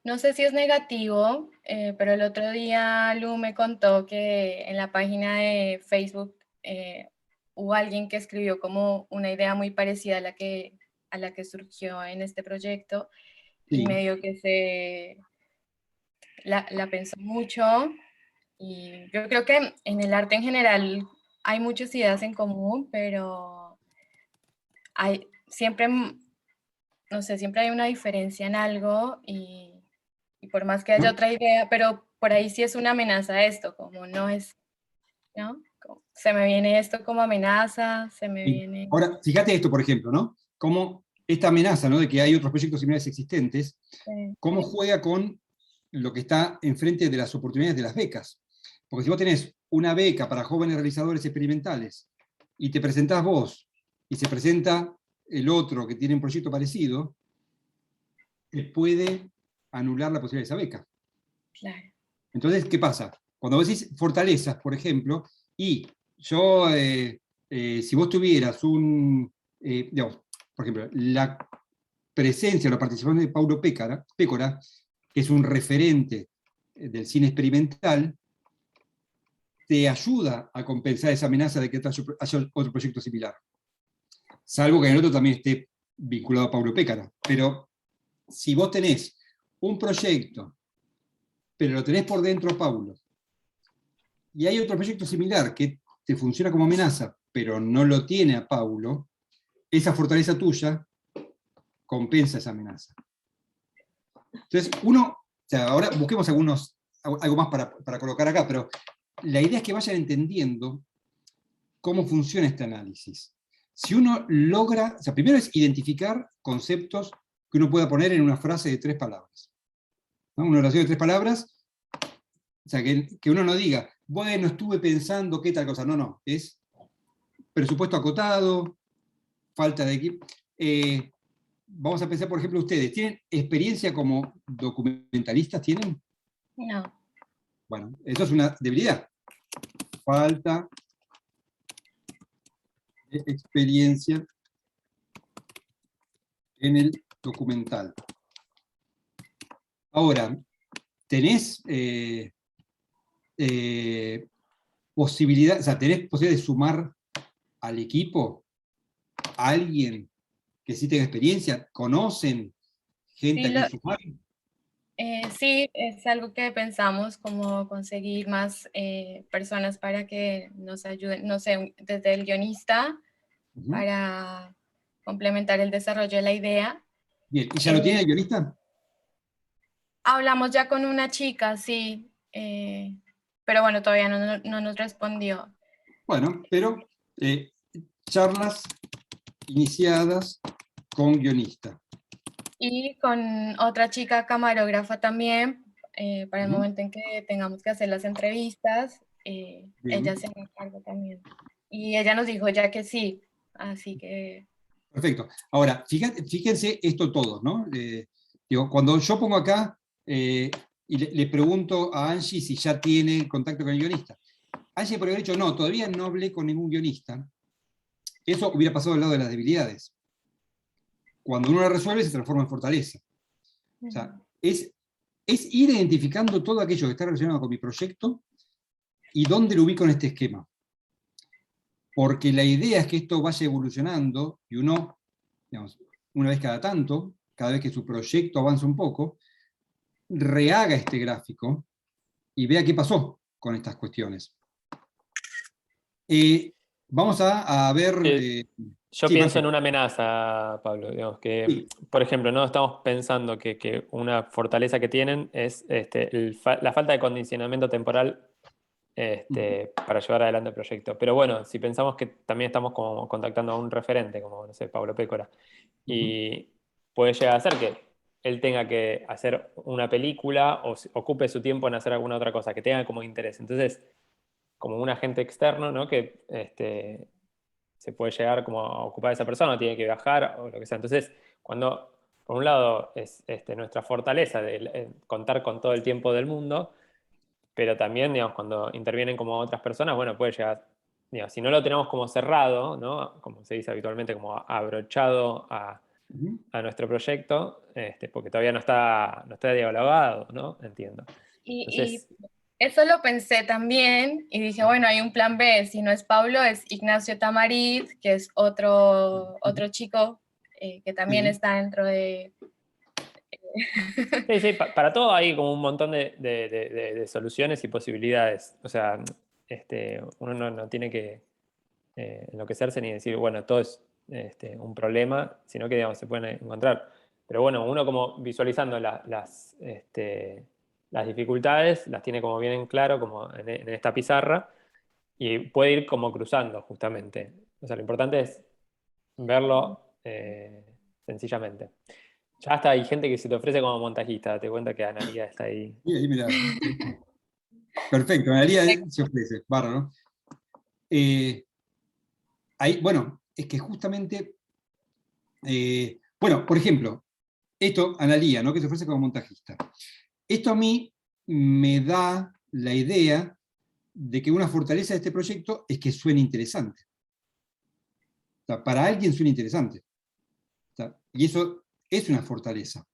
No sé si es negativo, pero el otro día Lu me contó que en la página de Facebook hubo alguien que escribió como una idea muy parecida a la que surgió en este proyecto, y medio que la pensó mucho, y yo creo que en el arte en general hay muchas ideas en común, pero siempre, no sé, siempre hay una diferencia en algo, y por más que haya otra idea, pero por ahí sí es una amenaza esto, como no es, ¿no? Se me viene esto como amenaza, se me viene... Ahora, fíjate esto, por ejemplo, ¿no? Cómo esta amenaza, ¿no?, de que hay otros proyectos similares existentes, cómo juega con lo que está enfrente de las oportunidades de las becas. Porque si vos tenés una beca para jóvenes realizadores experimentales, y te presentás vos, y se presenta el otro que tiene un proyecto parecido, te puede anular la posibilidad de esa beca. Claro. Entonces, ¿qué pasa? Cuando vos decís fortalezas, por ejemplo, y yo, si vos tuvieras digamos, por ejemplo, la presencia o la participación de Paulo Pécora, que es un referente del cine experimental, te ayuda a compensar esa amenaza de que haya otro proyecto similar. Salvo que en el otro también esté vinculado a Paulo Pécora. Pero si vos tenés un proyecto, pero lo tenés por dentro, Paulo, y hay otro proyecto similar que te funciona como amenaza, pero no lo tiene a Paulo, esa fortaleza tuya compensa esa amenaza. Entonces, ahora busquemos algunos algo más para colocar acá, pero la idea es que vayan entendiendo cómo funciona este análisis. Si uno logra, o sea, primero es identificar conceptos que uno pueda poner en una frase de 3 palabras. ¿No? Una oración de 3 palabras, o sea, que uno no diga, bueno, estuve pensando qué tal cosa. No, no, es presupuesto acotado, falta de equipo. Vamos a pensar, por ejemplo, ustedes, ¿tienen experiencia como documentalistas? ¿Tienen? No. Bueno, eso es una debilidad. Falta de experiencia en el documental. Ahora, ¿tenés posibilidad, o sea, tenés posibilidad de sumar al equipo a alguien que sí tenga experiencia? ¿Conocen gente a quien sumar? Sí, es algo que pensamos, como conseguir más personas para que nos ayuden, no sé, desde el guionista, para complementar el desarrollo de la idea. Bien, ¿y ya lo tiene el guionista? Hablamos ya con una chica, sí, pero bueno, todavía no nos respondió. Bueno, pero charlas iniciadas con guionista. Y con otra chica camarógrafa también, para el momento en que tengamos que hacer las entrevistas, ella se haga cargo también. Y ella nos dijo ya que sí, así que... Perfecto. Ahora, fíjense esto todos, ¿no? Digo, cuando yo pongo acá y le pregunto a Angie si ya tiene contacto con el guionista. Angie por haber dicho, no, todavía no hablé con ningún guionista. Eso hubiera pasado al lado de las debilidades. Cuando uno la resuelve, se transforma en fortaleza. O sea, es ir identificando todo aquello que está relacionado con mi proyecto y dónde lo ubico en este esquema. Porque la idea es que esto vaya evolucionando y uno, digamos, una vez cada tanto, cada vez que su proyecto avanza un poco, rehaga este gráfico y vea qué pasó con estas cuestiones. Vamos a ver... Yo sí, pienso Marce. en una amenaza, Pablo, digamos, que, Sí. por ejemplo, no estamos pensando que una fortaleza que tienen es la falta de condicionamiento temporal para llevar adelante el proyecto. Pero bueno, si pensamos que también estamos como contactando a un referente, como, no sé, Pablo Pécora, y puede llegar a ser que él tenga que hacer una película o ocupe su tiempo en hacer alguna otra cosa, que tenga como interés. Entonces, como un agente externo, ¿no? Que se puede llegar como a ocupar a esa persona, tiene que viajar o lo que sea. Entonces, cuando, por un lado, es nuestra fortaleza de contar con todo el tiempo del mundo, pero también, digamos, cuando intervienen como otras personas, bueno, puede llegar, digamos, si no lo tenemos como cerrado, ¿no? Como se dice habitualmente, como abrochado a nuestro proyecto, porque todavía no está dialogado, ¿no? Entiendo. Entonces, Y eso lo pensé también y dije, bueno, hay un plan B, si no es Pablo, es Ignacio Tamarit, que es otro chico que también está dentro de... sí, para todo hay como un montón de soluciones y posibilidades. O sea, uno no tiene que enloquecerse ni decir, bueno, todo es un problema, sino que, digamos, se pueden encontrar. Pero bueno, uno como visualizando las dificultades, las tiene como bien en claro, como en esta pizarra, y puede ir como cruzando, justamente. O sea, lo importante es verlo sencillamente. Ya hasta hay gente que se te ofrece como montajista, te cuenta que Analia está ahí. Ahí, mirá. Perfecto, Analia se ofrece, bárbaro. Bueno, es que justamente, bueno, por ejemplo, esto, Analia, ¿no? Que se ofrece como montajista. Esto a mí me da la idea de que una fortaleza de este proyecto es que suene interesante. O sea, para alguien suena interesante. O sea, y eso es una fortaleza.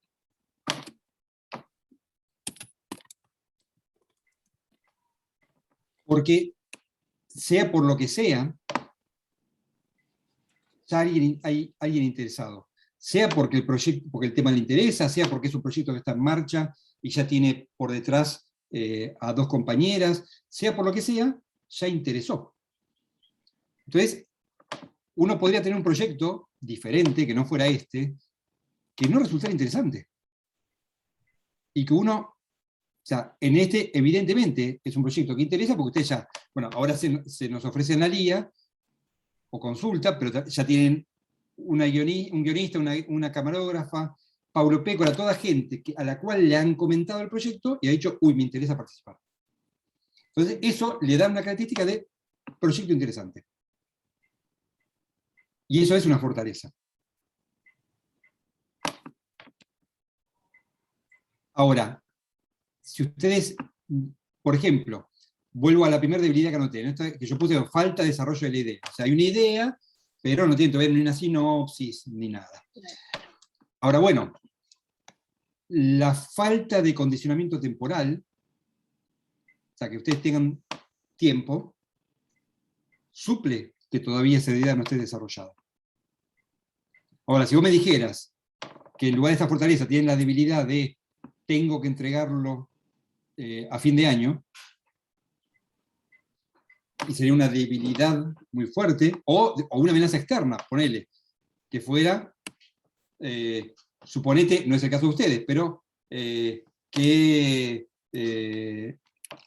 Porque, sea por lo que sea, ya hay alguien interesado. Sea porque el tema le interesa, sea porque es un proyecto que está en marcha y ya tiene por detrás a 2 compañeras, sea por lo que sea, ya interesó. Entonces, uno podría tener un proyecto diferente, que no fuera este, que no resultara interesante. Y que uno sea, en este, evidentemente, es un proyecto que interesa porque ustedes ya, bueno, ahora se nos ofrece en la LIA, o consulta, pero ya tienen un guionista, una camarógrafa, Paulo Pécora, toda gente a la cual le han comentado el proyecto y ha dicho, uy, me interesa participar. Entonces, eso le da una característica de proyecto interesante. Y eso es una fortaleza. Ahora, si ustedes, por ejemplo, vuelvo a la primera debilidad que anoté, ¿no? Que yo puse falta de desarrollo de la idea. O sea, hay una idea, pero no tiene todavía ni una sinopsis, ni nada. Ahora, bueno, la falta de condicionamiento temporal, o sea, que ustedes tengan tiempo, suple que todavía esa idea no esté desarrollada. Ahora, si vos me dijeras que en lugar de esta fortaleza tienen la debilidad de tengo que entregarlo a fin de año, y sería una debilidad muy fuerte, o una amenaza externa, ponele, que fuera, suponete, no es el caso de ustedes, pero que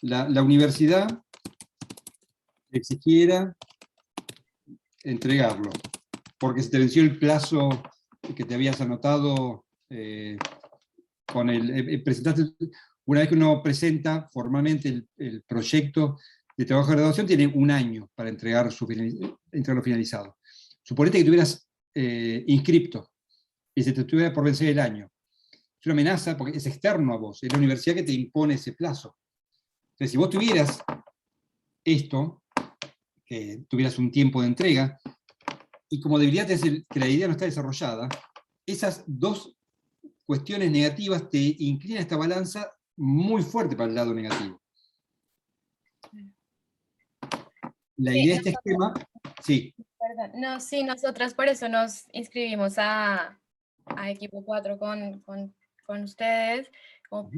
la universidad exigiera entregarlo, porque se te venció el plazo que te habías anotado con presentaste, una vez que uno presenta formalmente el proyecto de trabajo de graduación, tiene un año para entregarlo finalizado. Suponete que tuvieras inscripto y se te estuviera por vencer el año. Es una amenaza porque es externo a vos, es la universidad que te impone ese plazo. Entonces, si vos tuvieras esto, que tuvieras un tiempo de entrega, y como debilidad es que la idea no está desarrollada, esas dos cuestiones negativas te inclinan esta balanza muy fuerte para el lado negativo. La idea de este esquema, sí. Perdón. No, sí, nosotros por eso nos inscribimos a Equipo 4 con ustedes,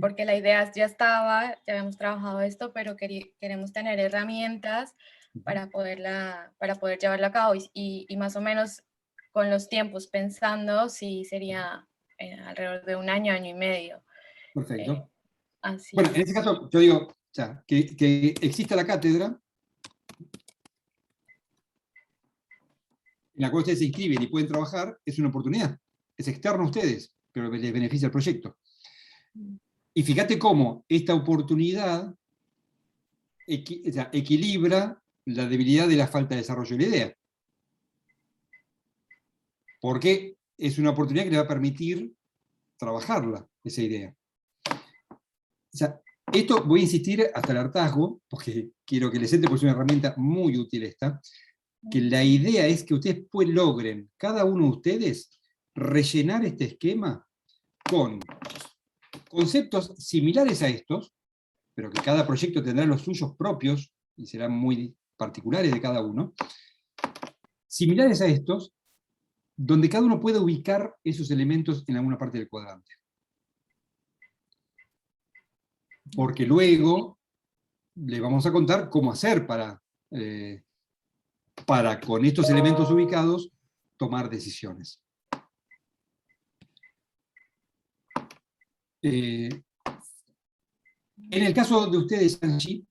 porque la idea ya estaba, ya habíamos trabajado esto, pero queremos tener herramientas para poder llevarlo a cabo y más o menos con los tiempos pensando si sería alrededor de un año, año y medio. Perfecto. Así bueno, en este caso, yo digo, o sea, que exista la cátedra, en la cual ustedes se inscriben y pueden trabajar, es una oportunidad. Es externo a ustedes, pero les beneficia el proyecto. Y fíjate cómo esta oportunidad equilibra la debilidad de la falta de desarrollo de la idea. Porque es una oportunidad que le va a permitir trabajarla, esa idea. O sea, esto voy a insistir hasta el hartazgo, porque quiero que les entre, porque es una herramienta muy útil esta, que la idea es que ustedes logren, cada uno de ustedes, rellenar este esquema con conceptos similares a estos, pero que cada proyecto tendrá los suyos propios, y serán muy particulares de cada uno, similares a estos, donde cada uno puede ubicar esos elementos en alguna parte del cuadrante. Porque luego le vamos a contar cómo hacer para con estos elementos ubicados tomar decisiones. En el caso de ustedes, Angie,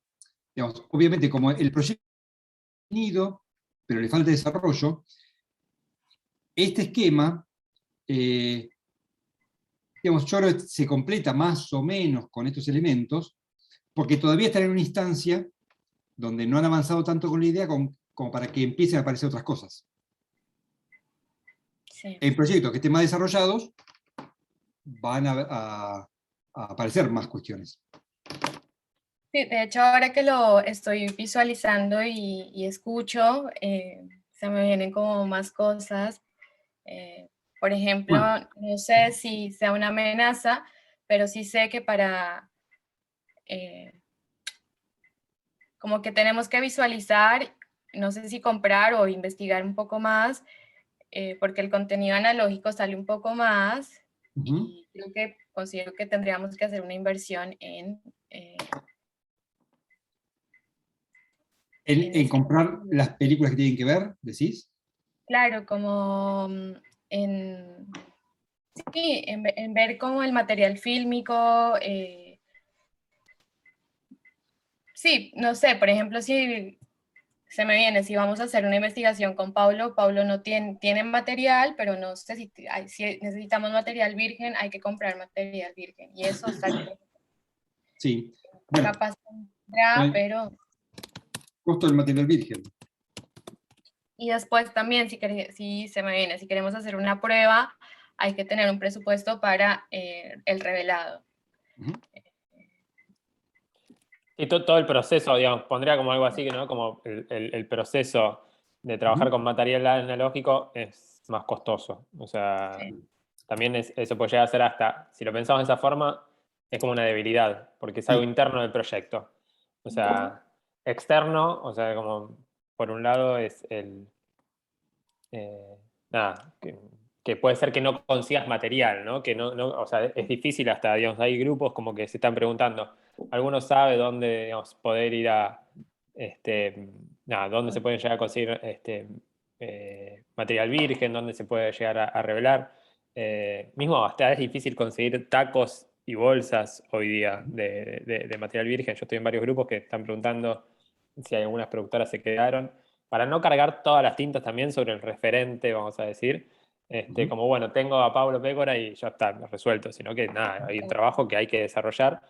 digamos, obviamente como el proyecto es definido, pero le falta desarrollo, este esquema, digamos, yo creo que se completa más o menos con estos elementos, porque todavía están en una instancia donde no han avanzado tanto con la idea como para que empiecen a aparecer otras cosas. Sí. En proyectos que estén más desarrollados, van a aparecer más cuestiones. Sí, de hecho, ahora que lo estoy visualizando y escucho, se me vienen como más cosas. Por ejemplo, no sé si sea una amenaza, pero sí sé que como que tenemos que visualizar, no sé si comprar o investigar un poco más, porque el contenido analógico sale un poco más, y considero que tendríamos que hacer una inversión en comprar las películas que tienen que ver, ¿decís? Claro, como en ver como el material fílmico, Sí, no sé, por ejemplo, si se me viene, si vamos a hacer una investigación con Paulo, Paulo no tiene material, pero no sé si necesitamos material virgen, hay que comprar material virgen. Y eso está Sí, bueno, capaz tendrá, el pero... costo del material virgen. Y después también, si se me viene, si queremos hacer una prueba, hay que tener un presupuesto para el revelado. Ujú. Y todo el proceso, digamos, pondría como algo así, ¿no? Como el proceso de trabajar Ujú. con material analógico es más costoso. O sea, Sí. también eso puede llegar a ser hasta, si lo pensamos de esa forma, es como una debilidad, porque es algo Sí. interno del proyecto. O sea, externo, o sea, como por un lado es nada, que puede ser que no consigas material, ¿no? Que o sea, es difícil hasta, digamos, hay grupos como que se están preguntando, algunos sabe dónde, digamos, poder ir a, nada, dónde se pueden llegar a conseguir material virgen, dónde se puede llegar a revelar. Mismo hasta es difícil conseguir tacos y bolsas hoy día de material virgen. Yo estoy en varios grupos que están preguntando si algunas productoras se quedaron para no cargar todas las tintas también sobre el referente, vamos a decir, Ujú. como bueno, tengo a Pablo Pécora y ya está, resuelto, sino que nada, hay un trabajo que hay que desarrollar.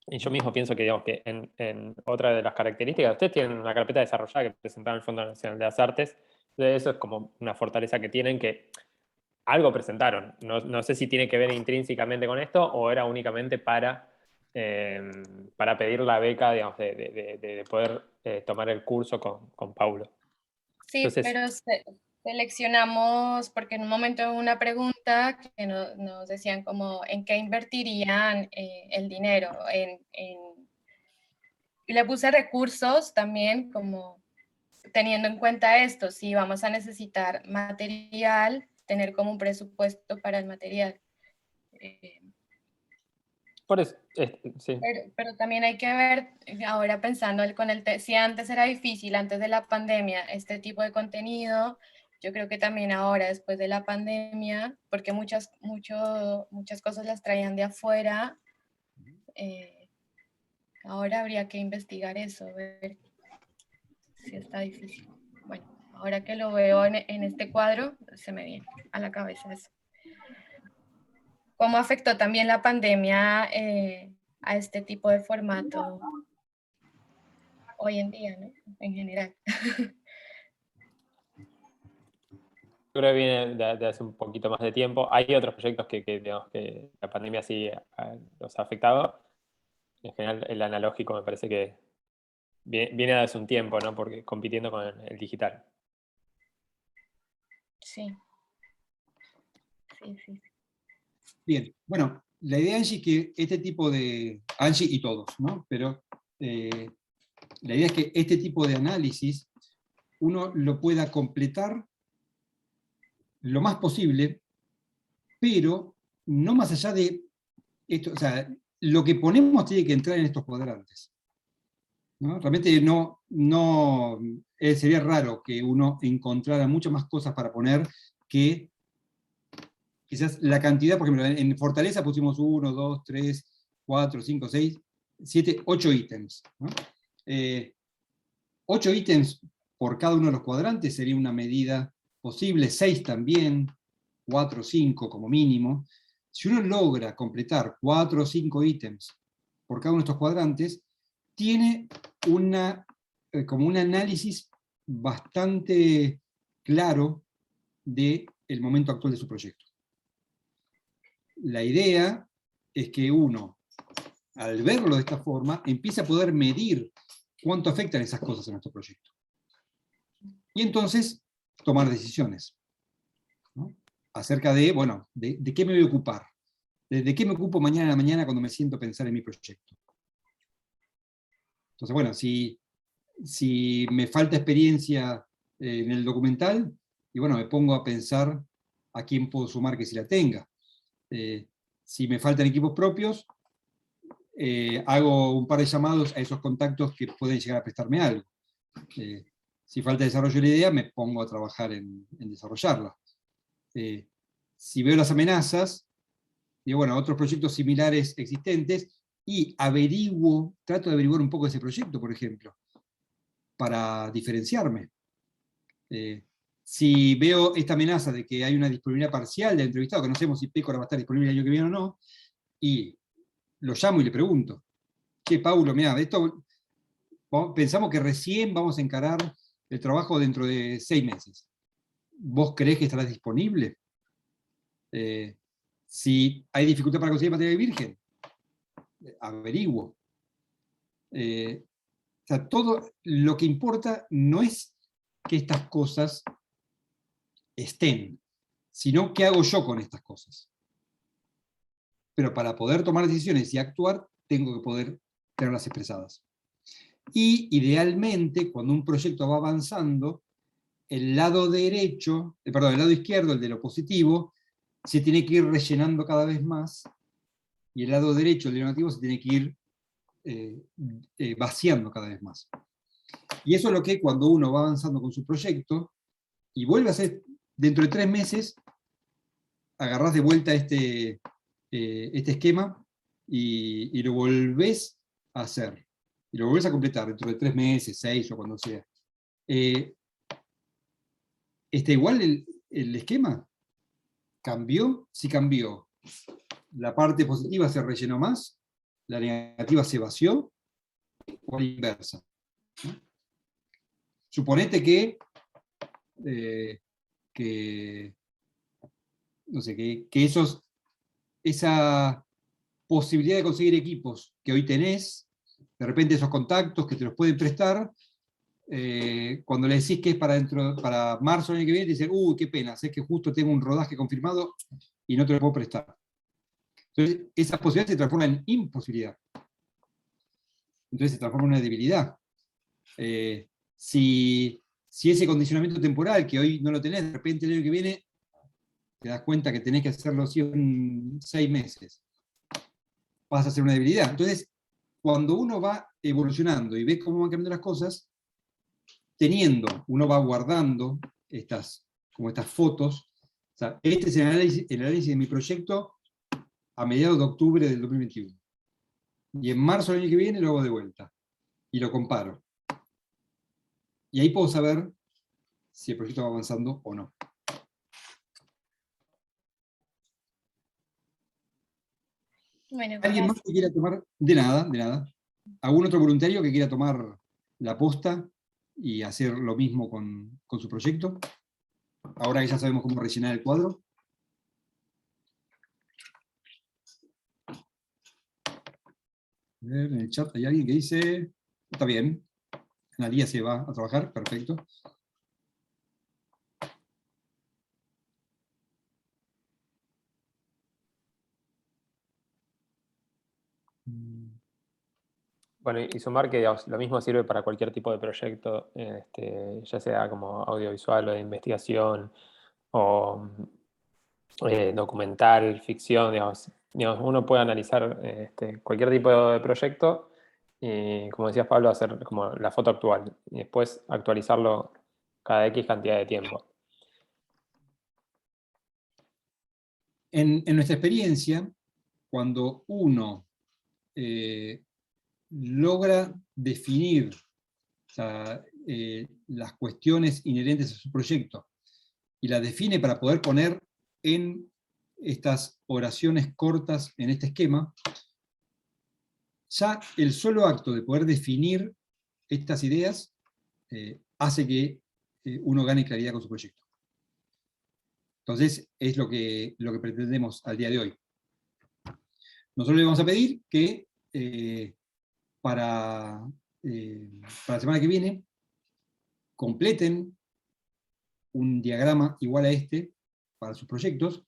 Y yo mismo pienso que, digamos, que en otra de las características, ustedes tienen una carpeta desarrollada que presentaron el Fondo Nacional de las Artes, entonces eso es como una fortaleza que tienen, que algo presentaron. No sé si tiene que ver intrínsecamente con esto o era únicamente para pedir la beca, digamos, de poder tomar el curso con Paulo. Sí, Entonces, pero seleccionamos, porque en un momento hubo una pregunta que nos decían como en qué invertirían el dinero. Y le puse recursos también, como teniendo en cuenta esto, si vamos a necesitar material, tener como un presupuesto para el material. por eso, sí. Pero también hay que ver, ahora pensando si antes era difícil, antes de la pandemia, este tipo de contenido, yo creo que también ahora, después de la pandemia, porque muchas cosas las traían de afuera, ahora habría que investigar eso, ver si está difícil. Bueno, ahora que lo veo en este cuadro, se me viene a la cabeza eso. ¿Cómo afectó también la pandemia a este tipo de formato hoy en día, ¿no? En general? Creo que viene de hace un poquito más de tiempo. Hay otros proyectos digamos, que la pandemia sí los ha afectado. En general, el analógico me parece que viene de hace un tiempo, ¿no? Porque compitiendo con el digital. Sí. Sí, sí. Bien, bueno, la idea, Angie, es que este tipo de... Angie y todos, ¿no? Pero la idea es que este tipo de análisis uno lo pueda completar lo más posible, pero no más allá de esto, o sea, lo que ponemos tiene que entrar en estos cuadrantes, ¿no? Realmente sería raro que uno encontrara muchas más cosas para poner que quizás la cantidad. Por ejemplo, en Fortaleza pusimos 1, 2, 3, 4, 5, 6, 7, 8 ítems, ¿no? 8 ítems por cada uno de los cuadrantes sería una medida posible, 6 también, 4, 5 como mínimo. Si uno logra completar 4 o 5 ítems por cada uno de estos cuadrantes, tiene como un análisis bastante claro del momento actual de su proyecto. La idea es que uno, al verlo de esta forma, empiece a poder medir cuánto afectan esas cosas en nuestro proyecto. Y entonces, tomar decisiones, ¿no? Acerca de, bueno, de qué me voy a ocupar. ¿De qué me ocupo mañana a la mañana cuando me siento a pensar en mi proyecto? Entonces, bueno, si me falta experiencia en el documental, y bueno, me pongo a pensar a quién puedo sumar que si la tenga. Si me faltan equipos propios, hago un par de llamados a esos contactos que pueden llegar a prestarme algo. Si falta desarrollo de la idea, me pongo a trabajar en desarrollarla. Si veo las amenazas, digo, bueno, otros proyectos similares existentes, y trato de averiguar un poco ese proyecto, por ejemplo, para diferenciarme. Si veo esta amenaza de que hay una disponibilidad parcial del entrevistado, que no sabemos si Pécora va a estar disponible el año que viene o no, y lo llamo y le pregunto, che, Paulo, mirá, pensamos que recién vamos a encarar el trabajo dentro de 6 meses. ¿Vos creés que estarás disponible? Si hay dificultad para conseguir material virgen, averiguo. O sea, todo lo que importa no es que estas cosas estén, sino qué hago yo con estas cosas. Pero para poder tomar decisiones y actuar, tengo que poder tenerlas expresadas. Y idealmente, cuando un proyecto va avanzando, el lado izquierdo, el de lo positivo, se tiene que ir rellenando cada vez más, y el lado derecho, el de lo negativo, se tiene que ir vaciando cada vez más. Y eso es lo que cuando uno va avanzando con su proyecto, y vuelve a hacer, dentro de 3 meses, agarrás de vuelta este esquema, y lo volvés a hacer. Y lo volvés a completar dentro de 3 meses, 6 o cuando sea. ¿Está igual el esquema? ¿Cambió? Sí cambió. La parte positiva se rellenó más, la negativa se vació, o la inversa. Suponete que esa posibilidad de conseguir equipos que hoy tenés, de repente esos contactos que te los pueden prestar, cuando le decís que es para marzo del año que viene, te dicen, uy, qué pena, es que justo tengo un rodaje confirmado y no te lo puedo prestar. Entonces, esa posibilidad se transforma en imposibilidad. Entonces se transforma en una debilidad. Si ese condicionamiento temporal, que hoy no lo tenés, de repente el año que viene, te das cuenta que tenés que hacerlo así en 6 meses, pasa a ser una debilidad. Entonces, cuando uno va evolucionando y ve cómo van cambiando las cosas, uno va guardando estas fotos. O sea, este es el análisis de mi proyecto a mediados de octubre del 2021. Y en marzo del año que viene lo hago de vuelta. Y lo comparo. Y ahí puedo saber si el proyecto va avanzando o no. Bueno, ¿Alguien más que quiera tomar? De nada. ¿Algún otro voluntario que quiera tomar la posta y hacer lo mismo con su proyecto? Ahora que ya sabemos cómo rellenar el cuadro. A ver, en el chat hay alguien que dice, está bien, Analía se va a trabajar, perfecto. Bueno, y sumar que digamos, lo mismo sirve para cualquier tipo de proyecto, ya sea como audiovisual o de investigación, o documental, ficción, digamos, uno puede analizar cualquier tipo de proyecto y, como decías Pablo, hacer como la foto actual y después actualizarlo cada X cantidad de tiempo. En nuestra experiencia, cuando uno logra definir las cuestiones inherentes a su proyecto y las define para poder poner en estas oraciones cortas en este esquema, ya el solo acto de poder definir estas ideas hace que uno gane claridad con su proyecto. Entonces, es lo que pretendemos al día de hoy. Nosotros le vamos a pedir que para la semana que viene completen un diagrama igual a este para sus proyectos,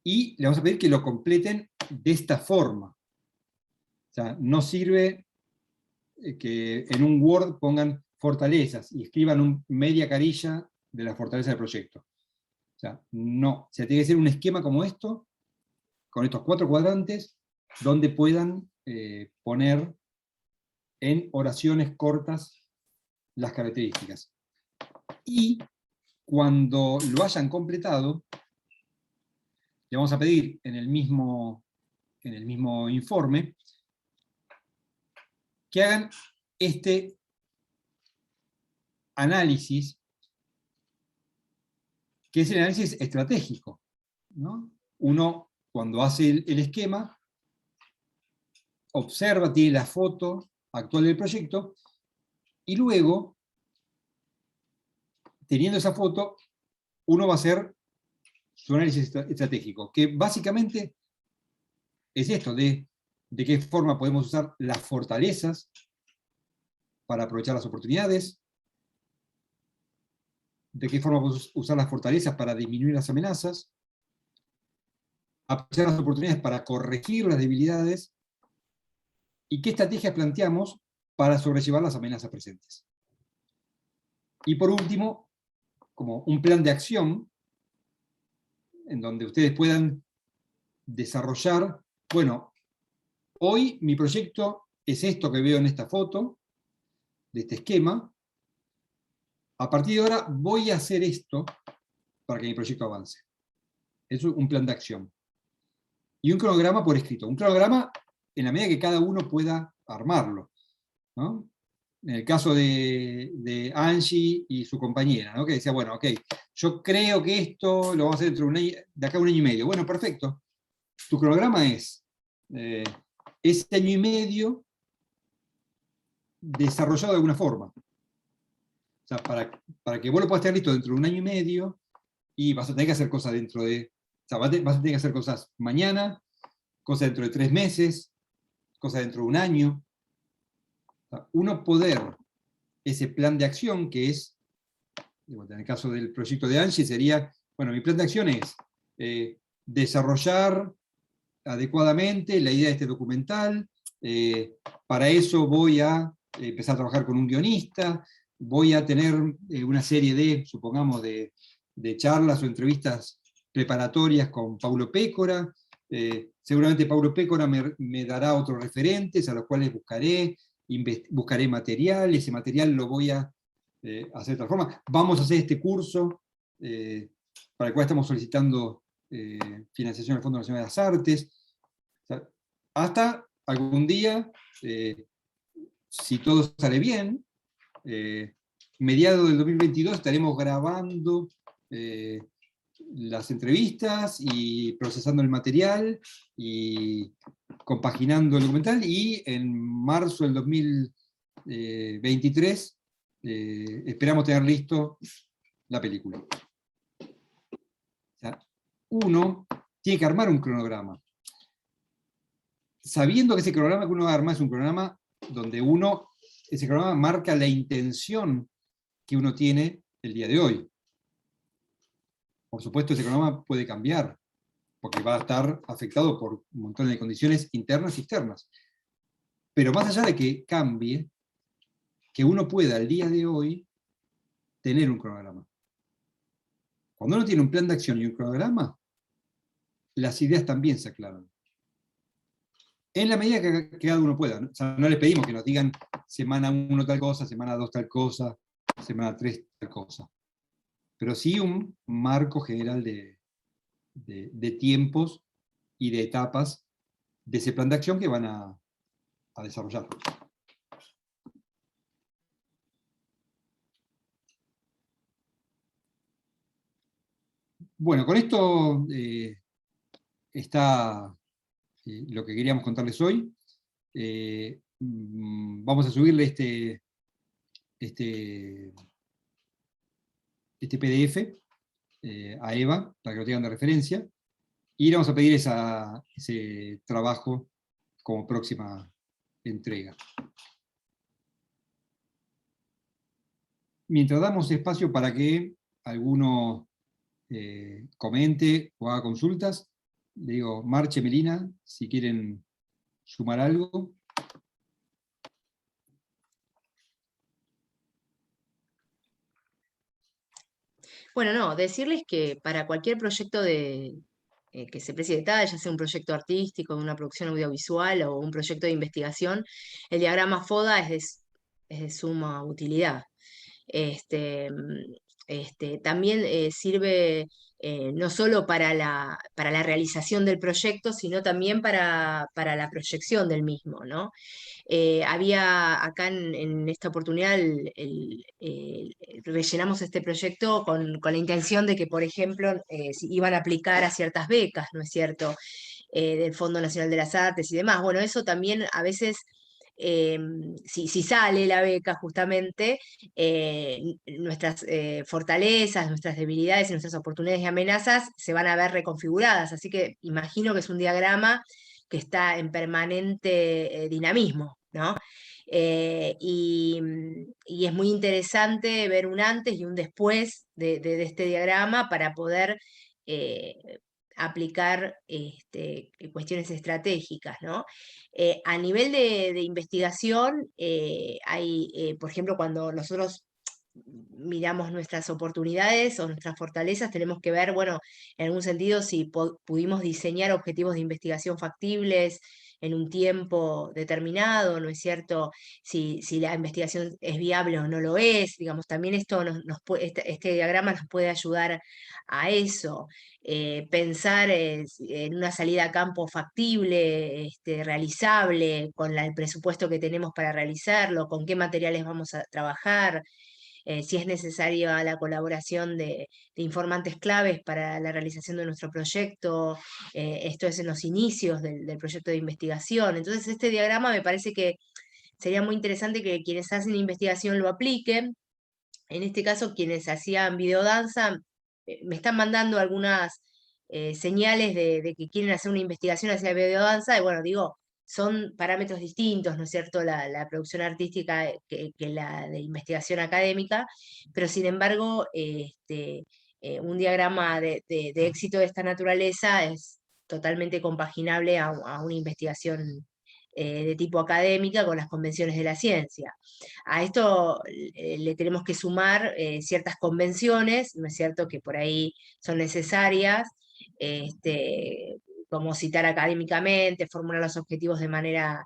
y le vamos a pedir que lo completen de esta forma. O sea, no sirve que en un Word pongan fortalezas y escriban media carilla de la fortaleza del proyecto. O sea, no. O sea, tiene que ser un esquema como esto, con estos 4 cuadrantes, donde puedan poner en oraciones cortas las características. Y cuando lo hayan completado, le vamos a pedir en el mismo en el mismo informe, que hagan este análisis, que es el análisis estratégico, ¿no? Uno, cuando hace el esquema, observa, tiene la foto actual del proyecto, y luego, teniendo esa foto, uno va a hacer su análisis estratégico, que básicamente es esto, de qué forma podemos usar las fortalezas para aprovechar las oportunidades, de qué forma podemos usar las fortalezas para disminuir las amenazas, aprovechar las oportunidades para corregir las debilidades, y qué estrategias planteamos para sobrellevar las amenazas presentes. Y por último, como un plan de acción, en donde ustedes puedan desarrollar, bueno, hoy mi proyecto es esto que veo en esta foto, de este esquema, a partir de ahora voy a hacer esto para que mi proyecto avance. Eso es un plan de acción. Y un cronograma por escrito. Un cronograma en la medida que cada uno pueda armarlo, ¿no? En el caso de Angie y su compañera, ¿no? Que decía, bueno, ok, yo creo que esto lo vamos a hacer de acá a 1 año y medio. Bueno, perfecto. Tu cronograma es ese año y medio desarrollado de alguna forma. O sea, para que vos lo puedas tener listo dentro de 1 año y medio, y vas a tener que hacer cosas dentro de... O sea, vas a tener que hacer cosas mañana, cosas dentro de 3 meses, cosas dentro de 1 año. O sea, uno poder, ese plan de acción que es, en el caso del proyecto de Angie, sería, bueno, mi plan de acción es desarrollar adecuadamente la idea de este documental, para eso voy a empezar a trabajar con un guionista, voy a tener una serie de, supongamos, de charlas o entrevistas preparatorias con Paulo Pécora, seguramente Paulo Pécora me dará otros referentes a los cuales buscaré material, ese material lo voy a hacer de tal forma, vamos a hacer este curso, para el cual estamos solicitando financiación del Fondo Nacional de las Artes, o sea, hasta algún día, si todo sale bien, mediados del 2022 estaremos grabando las entrevistas y procesando el material y compaginando el documental, y en marzo del 2023 esperamos tener listo la película. O sea, uno tiene que armar un cronograma, sabiendo que ese cronograma que uno arma es un cronograma donde ese cronograma marca la intención que uno tiene el día de hoy. Por supuesto, ese cronograma puede cambiar, porque va a estar afectado por un montón de condiciones internas y externas. Pero más allá de que cambie, que uno pueda al día de hoy tener un cronograma. Cuando uno tiene un plan de acción y un cronograma, las ideas también se aclaran. En la medida que cada uno pueda, ¿no? O sea, no les pedimos que nos digan semana 1 tal cosa, semana 2 tal cosa, semana 3 tal cosa. Pero sí un marco general de tiempos y de etapas de ese plan de acción que van a desarrollar. Bueno, con esto está lo que queríamos contarles hoy. Vamos a subirle este PDF a Eva, para que lo tengan de referencia, y le vamos a pedir ese trabajo como próxima entrega. Mientras damos espacio para que alguno comente o haga consultas, le digo, Marche, Melina, si quieren sumar algo. Bueno, no, decirles que para cualquier proyecto que se precie de tal, ya sea un proyecto artístico, de una producción audiovisual o un proyecto de investigación, el diagrama FODA es de suma utilidad. también sirve no solo para la realización del proyecto, sino también para la proyección del mismo, ¿no? Había acá en esta oportunidad, rellenamos este proyecto con la intención de que, por ejemplo, iban a aplicar a ciertas becas, ¿no es cierto? Del Fondo Nacional de las Artes y demás. Bueno, eso también a veces, si sale la beca justamente, nuestras fortalezas, nuestras debilidades y nuestras oportunidades y amenazas se van a ver reconfiguradas. Así que imagino que es un diagrama que está en permanente dinamismo, ¿no? Y es muy interesante ver un antes y un después de este diagrama para poder aplicar cuestiones estratégicas, ¿no? A nivel de investigación, por ejemplo, cuando nosotros miramos nuestras oportunidades o nuestras fortalezas, tenemos que ver, bueno, en algún sentido, si pudimos diseñar objetivos de investigación factibles en un tiempo determinado, ¿no es cierto? Si la investigación es viable o no lo es, digamos, también esto este diagrama nos puede ayudar a eso. Pensar en una salida a campo factible, realizable, con el presupuesto que tenemos para realizarlo, con qué materiales vamos a trabajar, si es necesaria la colaboración de informantes claves para la realización de nuestro proyecto. Esto es en los inicios del proyecto de investigación. Entonces, este diagrama me parece que sería muy interesante que quienes hacen investigación lo apliquen. En este caso, quienes hacían videodanza me están mandando algunas señales de que quieren hacer una investigación hacia videodanza, y bueno, digo, son parámetros distintos, ¿no es cierto?, la producción artística que la de investigación académica, pero sin embargo, un diagrama de éxito de esta naturaleza es totalmente compaginable a una investigación de tipo académica con las convenciones de la ciencia. A esto le tenemos que sumar ciertas convenciones, ¿no es cierto?, que por ahí son necesarias, como citar académicamente, formular los objetivos de manera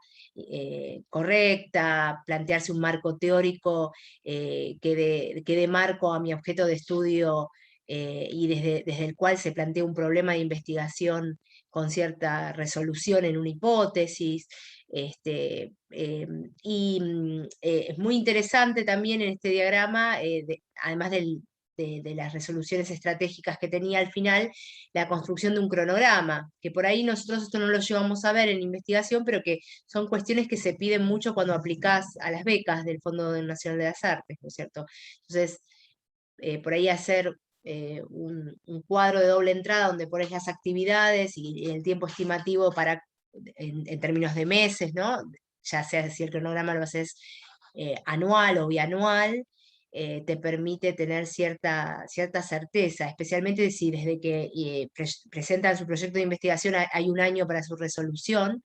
correcta, plantearse un marco teórico que dé marco a mi objeto de estudio y desde el cual se plantea un problema de investigación con cierta resolución en una hipótesis. Es muy interesante también en este diagrama, además de las resoluciones estratégicas que tenía al final, la construcción de un cronograma, que por ahí nosotros esto no lo llevamos a ver en investigación, pero que son cuestiones que se piden mucho cuando aplicás a las becas del Fondo Nacional de las Artes, ¿no es cierto? Entonces, por ahí hacer un cuadro de doble entrada donde pones las actividades y el tiempo estimativo en términos de meses, ¿no? Ya sea si el cronograma lo haces anual o bianual, te permite tener cierta certeza, especialmente si desde que presentan su proyecto de investigación hay un año para su resolución.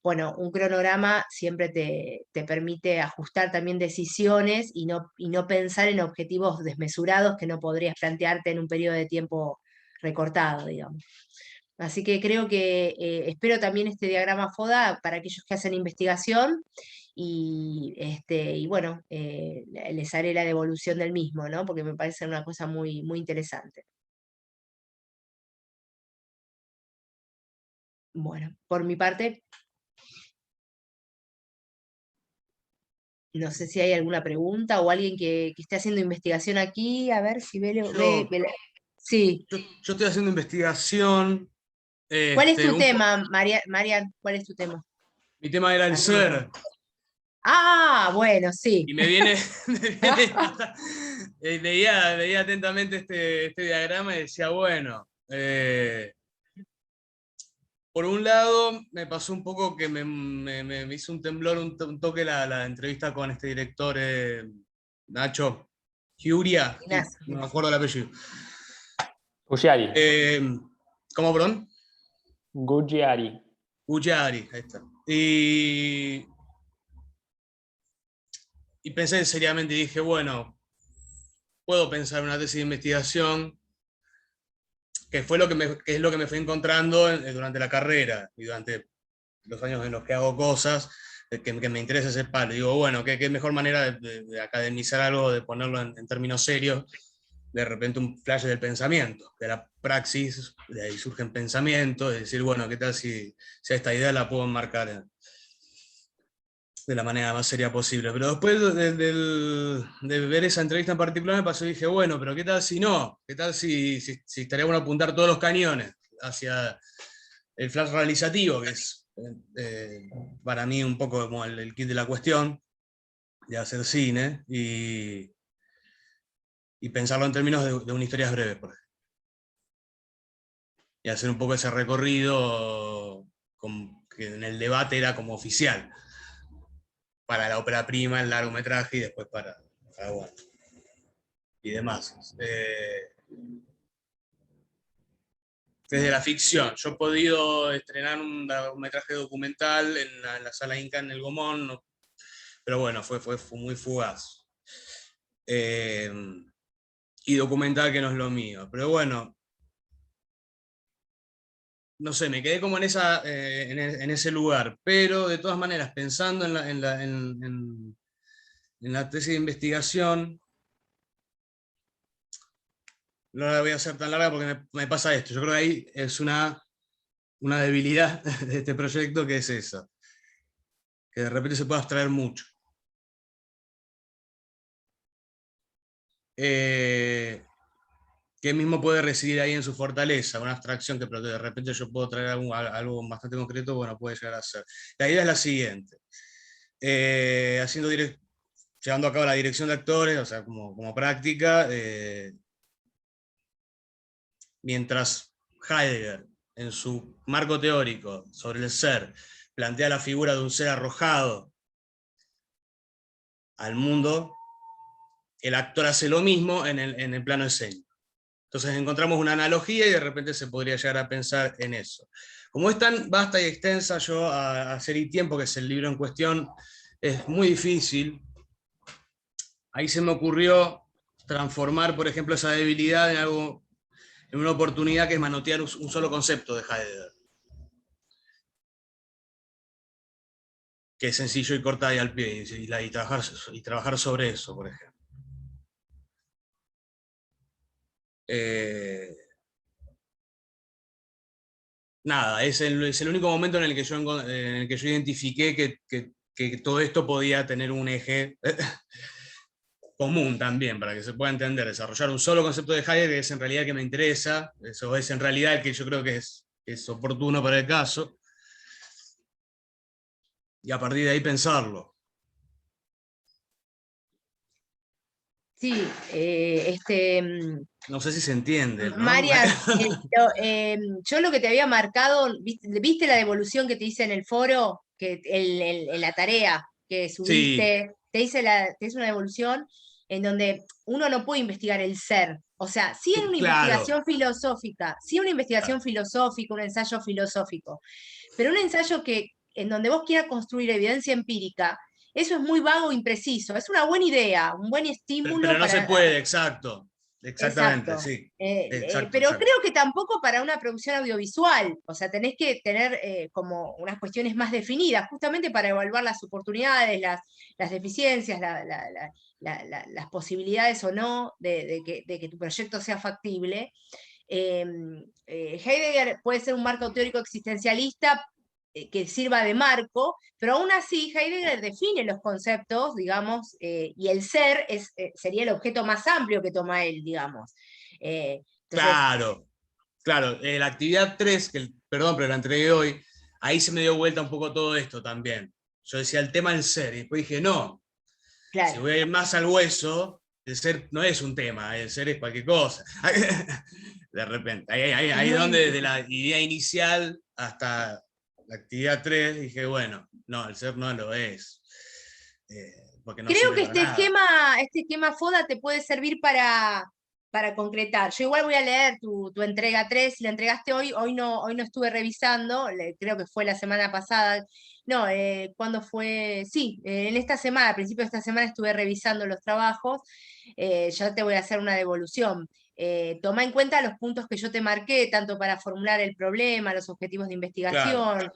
Bueno, un cronograma siempre te permite ajustar también decisiones y no pensar en objetivos desmesurados que no podrías plantearte en un periodo de tiempo recortado, digamos. Así que creo que espero también este diagrama FODA para aquellos que hacen investigación y bueno, les haré la devolución del mismo, ¿no? Porque me parece una cosa muy, muy interesante. Bueno, por mi parte, no sé si hay alguna pregunta o alguien que esté haciendo investigación aquí, a ver si sí. Yo estoy haciendo investigación. ¿Cuál es tu tema, Marian? ¿Cuál es tu tema? Mi tema era el ser. Ah, bueno, sí. Y me viene veía atentamente este diagrama y decía, bueno, por un lado me pasó un poco que me hizo un temblor, un toque la entrevista con este director, Nacho Giuria, no me acuerdo el apellido. Gugiari. ¿Cómo, perdón? Gugiari, ahí está. Y pensé seriamente y dije, bueno, puedo pensar en una tesis de investigación, que es lo que me fui encontrando durante la carrera y durante los años en los que hago cosas, que me interesa ese palo. Digo, bueno, qué mejor manera de academizar algo, de ponerlo en términos serios, de repente un flash del pensamiento, de la praxis, de ahí surgen pensamientos, de decir, bueno, ¿qué tal si esta idea la puedo enmarcar de la manera más seria posible? Pero después de ver esa entrevista en particular me pasó y dije, bueno, pero ¿qué tal si no? ¿Qué tal si estaría bueno apuntar todos los cañones hacia el flash realizativo, que es para mí un poco como el kit de la cuestión, de hacer cine, y pensarlo en términos de una historia breve, por ejemplo. Y hacer un poco ese recorrido que en el debate era como oficial, para la ópera prima, el largometraje, y después para bueno, y demás. Desde la ficción, yo he podido estrenar un largometraje documental en la Sala Inca en el Gomón, no, pero bueno, fue muy fugaz. Y documental, que no es lo mío. Pero bueno, no sé, me quedé como en ese lugar. Pero de todas maneras, pensando en la tesis de investigación, no la voy a hacer tan larga porque me pasa esto. Yo creo que ahí es una debilidad de este proyecto, que es esa, que de repente se puede abstraer mucho. Que mismo puede residir ahí en su fortaleza, una abstracción que de repente yo puedo traer algo bastante concreto, bueno, puede llegar a ser. La idea es la siguiente. Llevando a cabo la dirección de actores, o sea, como práctica, mientras Heidegger, en su marco teórico sobre el ser, plantea la figura de un ser arrojado al mundo, el actor hace lo mismo en el plano escénico. Entonces encontramos una analogía y de repente se podría llegar a pensar en eso. Como es tan vasta y extensa, yo a Ser y Tiempo, que es el libro en cuestión, es muy difícil. Ahí se me ocurrió transformar, por ejemplo, esa debilidad en una oportunidad, que es manotear un solo concepto de Heidegger, que es sencillo y corta y al pie, y trabajar sobre eso, por ejemplo. Nada, es el único momento en el que yo identifiqué que todo esto podía tener un eje común también, para que se pueda entender. Desarrollar un solo concepto de Heidegger, que es en realidad el que me interesa, eso es en realidad el que yo creo que es oportuno para el caso, y a partir de ahí pensarlo. Sí, no sé si se entiende, ¿no? Marian, yo lo que te había marcado, ¿viste la devolución que te hice en el foro? En la tarea que subiste, Sí. te hice una devolución en donde uno no puede investigar el ser. O sea, sí en una investigación filosófica, un ensayo filosófico, pero un ensayo en donde vos quieras construir evidencia empírica, eso es muy vago e impreciso. Es una buena idea, un buen estímulo pero no para... se puede, exacto. Exactamente, Exacto. sí. Pero creo que tampoco para una producción audiovisual, o sea, tenés que tener como unas cuestiones más definidas, justamente para evaluar las oportunidades, las deficiencias, las posibilidades o no de que tu proyecto sea factible. Heidegger puede ser un marco teórico existencialista que sirva de marco, pero aún así Heidegger define los conceptos, digamos, y el ser sería el objeto más amplio que toma él, digamos. Entonces, claro. La actividad 3, perdón, pero la entregué hoy, ahí se me dio vuelta un poco todo esto también. Yo decía el tema del ser, y después dije, no, claro. Si voy a ir más al hueso, el ser no es un tema, el ser es cualquier cosa. De repente, ahí donde desde la idea inicial hasta la actividad 3 dije, bueno, no, el ser no lo es. Porque no Creo que este esquema FODA te puede servir para concretar. Yo igual voy a leer tu entrega 3, si la entregaste hoy no estuve revisando, creo que fue la semana pasada. No, ¿cuándo fue? Sí, en esta semana, a principios de esta semana estuve revisando los trabajos, ya te voy a hacer una devolución. Toma en cuenta los puntos que yo te marqué, tanto para formular el problema, los objetivos de investigación,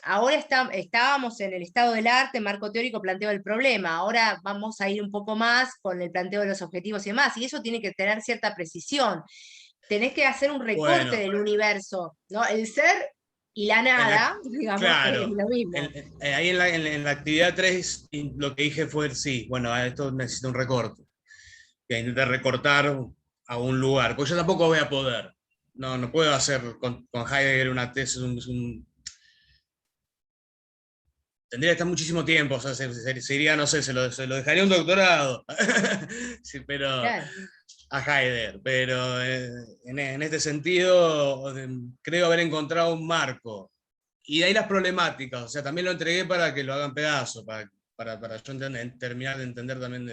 Ahora estábamos en el estado del arte, marco teórico planteó el problema, ahora vamos a ir un poco más con el planteo de los objetivos y demás, y eso tiene que tener cierta precisión. Tenés que hacer un recorte del universo, ¿no? El ser y la nada, digamos, claro, es lo mismo. Ahí en la actividad 3 lo que dije fue, sí, bueno, esto necesita un recorte. Que intentar recortar a un lugar, porque yo tampoco voy a poder. No puedo hacer con Heidegger una tesis, tendría que estar muchísimo tiempo, o sea, sería, no sé, se lo dejaría un doctorado, sí, pero Claro. a Heidegger, pero en este sentido creo haber encontrado un marco. Y de ahí las problemáticas, o sea, también lo entregué para que lo hagan pedazo, para yo terminar de entender también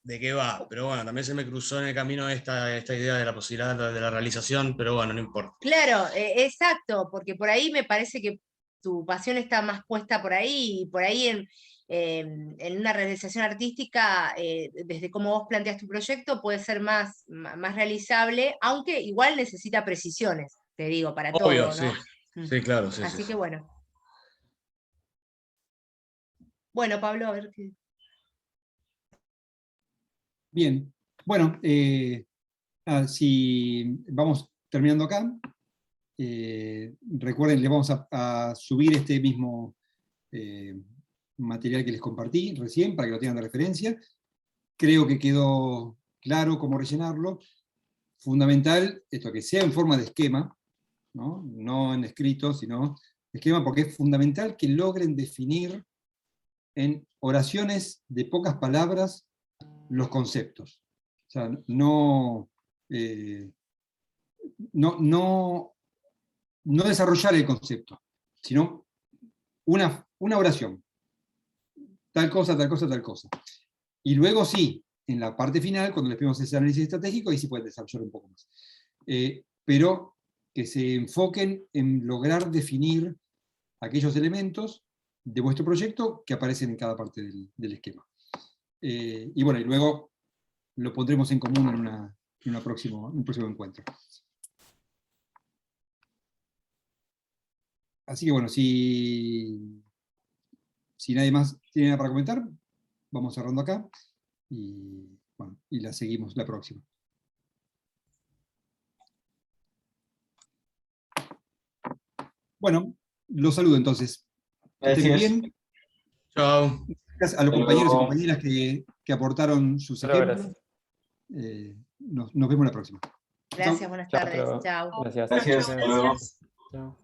de qué va. Pero bueno, también se me cruzó en el camino esta idea de la posibilidad de la realización, pero bueno, no importa. Claro, exacto, porque por ahí me parece que tu pasión está más puesta por ahí, y por ahí en una realización artística, desde cómo vos planteas tu proyecto, puede ser más realizable, aunque igual necesita precisiones, te digo, para Obvio, todo, ¿no? sí. Sí, claro, sí. Así sí. que bueno. Bueno, Pablo, a ver qué. Bien, bueno, si vamos terminando acá, recuerden, le vamos a subir este mismo material que les compartí recién, para que lo tengan de referencia. Creo que quedó claro cómo rellenarlo. Fundamental, esto que sea en forma de esquema, no en escrito, sino esquema, porque es fundamental que logren definir en oraciones de pocas palabras los conceptos. O sea, no desarrollar el concepto, sino una oración. Tal cosa, tal cosa, tal cosa. Y luego sí, en la parte final, cuando les pedimos ese análisis estratégico, ahí sí pueden desarrollar un poco más. Pero que se enfoquen en lograr definir aquellos elementos de vuestro proyecto que aparecen en cada parte del esquema. Y bueno, y luego lo pondremos en común en un próximo encuentro. Así que bueno, si nadie más tiene nada para comentar, vamos cerrando acá y la seguimos la próxima. Bueno, los saludo entonces. Que estén bien. Chao. Gracias a los compañeros y compañeras que aportaron sus ejemplos. Nos vemos la próxima. Gracias, buenas tardes. Chao. Gracias. Gracias. Chao.